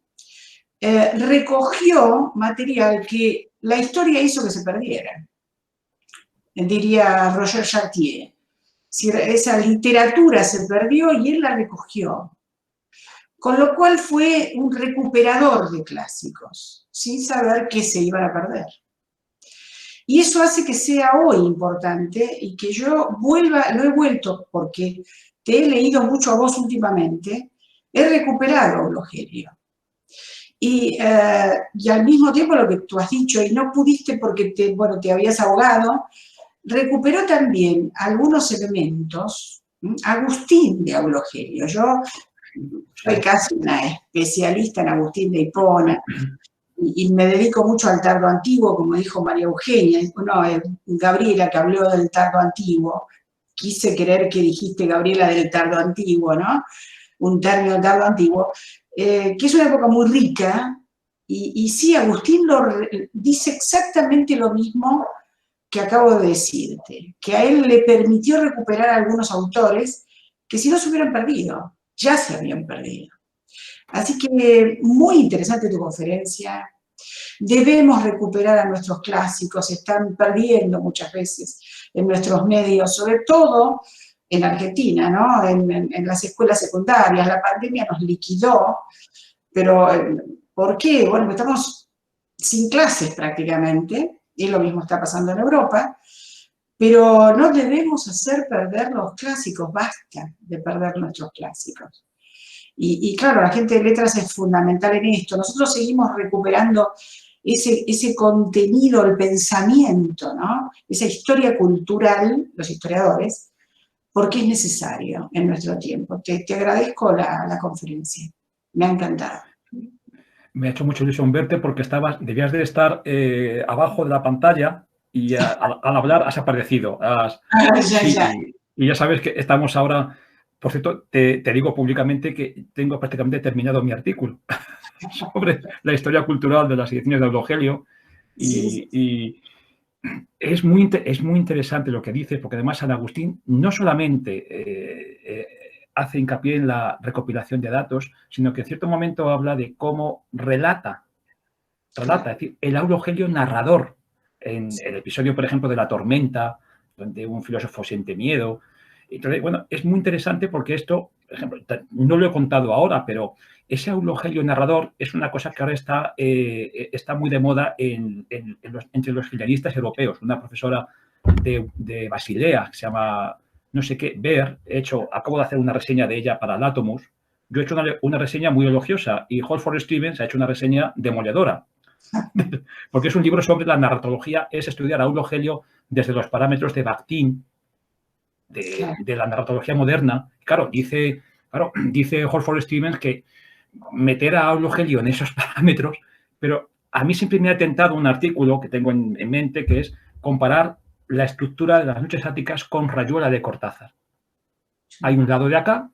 recogió material que la historia hizo que se perdiera. Diría Roger Chartier. Esa literatura se perdió y él la recogió. Con lo cual fue un recuperador de clásicos, sin saber que se iban a perder. Y eso hace que sea hoy importante y que yo lo he vuelto, porque te he leído mucho a vos últimamente, he recuperado a Aulo Gelio. Y al mismo tiempo lo que tú has dicho, y no pudiste porque te habías ahogado, recuperó también algunos elementos, Agustín de Aulo Gelio. Yo soy casi una especialista en Agustín de Hipona y me dedico mucho al tardo antiguo, como dijo María Eugenia, Gabriela, que habló del tardo antiguo. Quise creer que dijiste, Gabriela, del tardo antiguo, ¿no? Un término del tardo antiguo, que es una época muy rica, y sí, Agustín dice exactamente lo mismo que acabo de decirte, que a él le permitió recuperar a algunos autores que si no se hubieran perdido, ya se habían perdido. Así que muy interesante tu conferencia. Debemos recuperar a nuestros clásicos, se están perdiendo muchas veces en nuestros medios, sobre todo en Argentina, ¿no? En las escuelas secundarias. La pandemia nos liquidó, pero ¿por qué? Bueno, estamos sin clases prácticamente, y lo mismo está pasando en Europa, pero no debemos hacer perder los clásicos, basta de perder nuestros clásicos. Y claro, la gente de letras es fundamental en esto. Nosotros seguimos recuperando ese contenido, el pensamiento, ¿no? Esa historia cultural, los historiadores, porque es necesario en nuestro tiempo. Te agradezco la conferencia, me ha encantado. Me ha hecho mucha ilusión verte porque debías de estar abajo de la pantalla y al hablar has aparecido. Y ya sabes que estamos ahora. Por cierto, te digo públicamente que tengo prácticamente terminado mi artículo sobre la historia cultural de las ediciones de Aulo Gelio. Y es muy interesante lo que dices, porque además San Agustín no solamente hace hincapié en la recopilación de datos, sino que en cierto momento habla de cómo relata, es decir, el Aulo Gelio narrador. En el episodio, por ejemplo, de la tormenta, donde un filósofo siente miedo. Entonces, bueno, es muy interesante porque esto, por ejemplo, no lo he contado ahora, pero ese Aulo Gelio narrador es una cosa que ahora está muy de moda entre los gilianistas europeos. Una profesora de Basilea, que se llama, no sé qué, Beer, acabo de hacer una reseña de ella para Latomus. Yo he hecho una reseña muy elogiosa y Holford Stevens ha hecho una reseña demoledora. Porque es un libro sobre la narratología, es estudiar a Aulo Gelio desde los parámetros de Bakhtin, de la narratología moderna. Claro, dice Holford Stevens que meter a Aulo Gelio en esos parámetros, pero a mí siempre me ha tentado un artículo que tengo en mente, que es comparar la estructura de las noches áticas con Rayuela de Cortázar. Hay un lado de acá,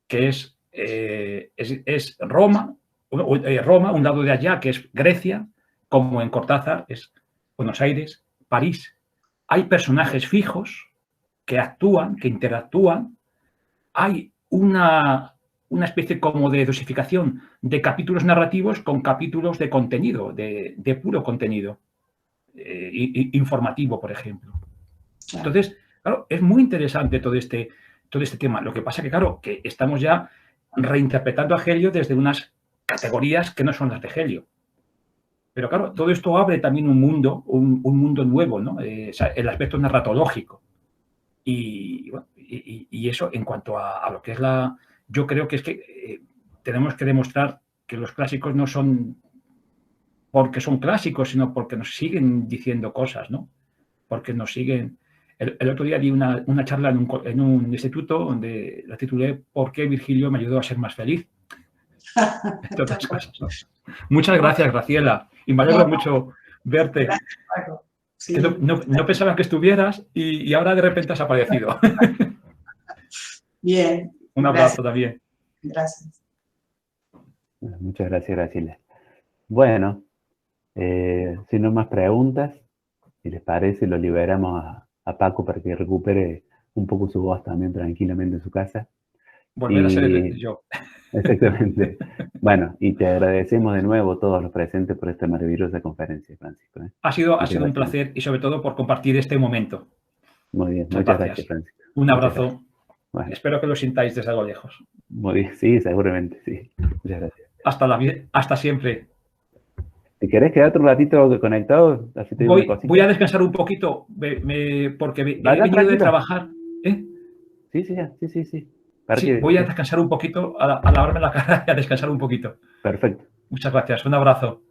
que es Roma, un lado de allá, que es Grecia, como en Cortázar, es Buenos Aires, París. Hay personajes fijos que actúan, que interactúan. Hay una especie como de dosificación de capítulos narrativos con capítulos de contenido, de puro contenido informativo, por ejemplo. Entonces, claro, es muy interesante todo este tema. Lo que pasa que, claro, que estamos ya reinterpretando a Gelio desde unas categorías que no son las de Gelio. Pero claro, todo esto abre también un mundo nuevo, ¿no? El aspecto narratológico. Y eso en cuanto a lo que es yo creo que es que tenemos que demostrar que los clásicos no son porque son clásicos, sino porque nos siguen diciendo cosas, ¿no? Porque nos siguen. El otro día di una charla en un instituto donde la titulé ¿Por qué Virgilio me ayudó a ser más feliz? Todas cosas, ¿no? Muchas gracias, Graciela. Y me alegra mucho verte. Sí. Que no pensaba que estuvieras y ahora de repente has aparecido. Bien. Un abrazo también. Gracias. Muchas gracias, Graciela. Bueno, si no más preguntas, si les parece, lo liberamos a Paco para que recupere un poco su voz también tranquilamente en su casa. Volver a ser yo. Exactamente. Bueno, y te agradecemos de nuevo a todos los presentes por esta maravillosa conferencia, Francisco. Ha sido un placer y sobre todo por compartir este momento. Muy bien, muchas gracias, Francisco. Un abrazo. Bueno. Espero que lo sintáis desde algo lejos. Muy bien, sí, seguramente, sí. Muchas gracias. Hasta siempre. Si querés quedarte un ratito conectado, así te digo una cosita. Voy a descansar un poquito, porque he venido de trabajar. Sí. Sí, voy a descansar un poquito, a lavarme la cara y a descansar un poquito. Perfecto. Muchas gracias. Un abrazo.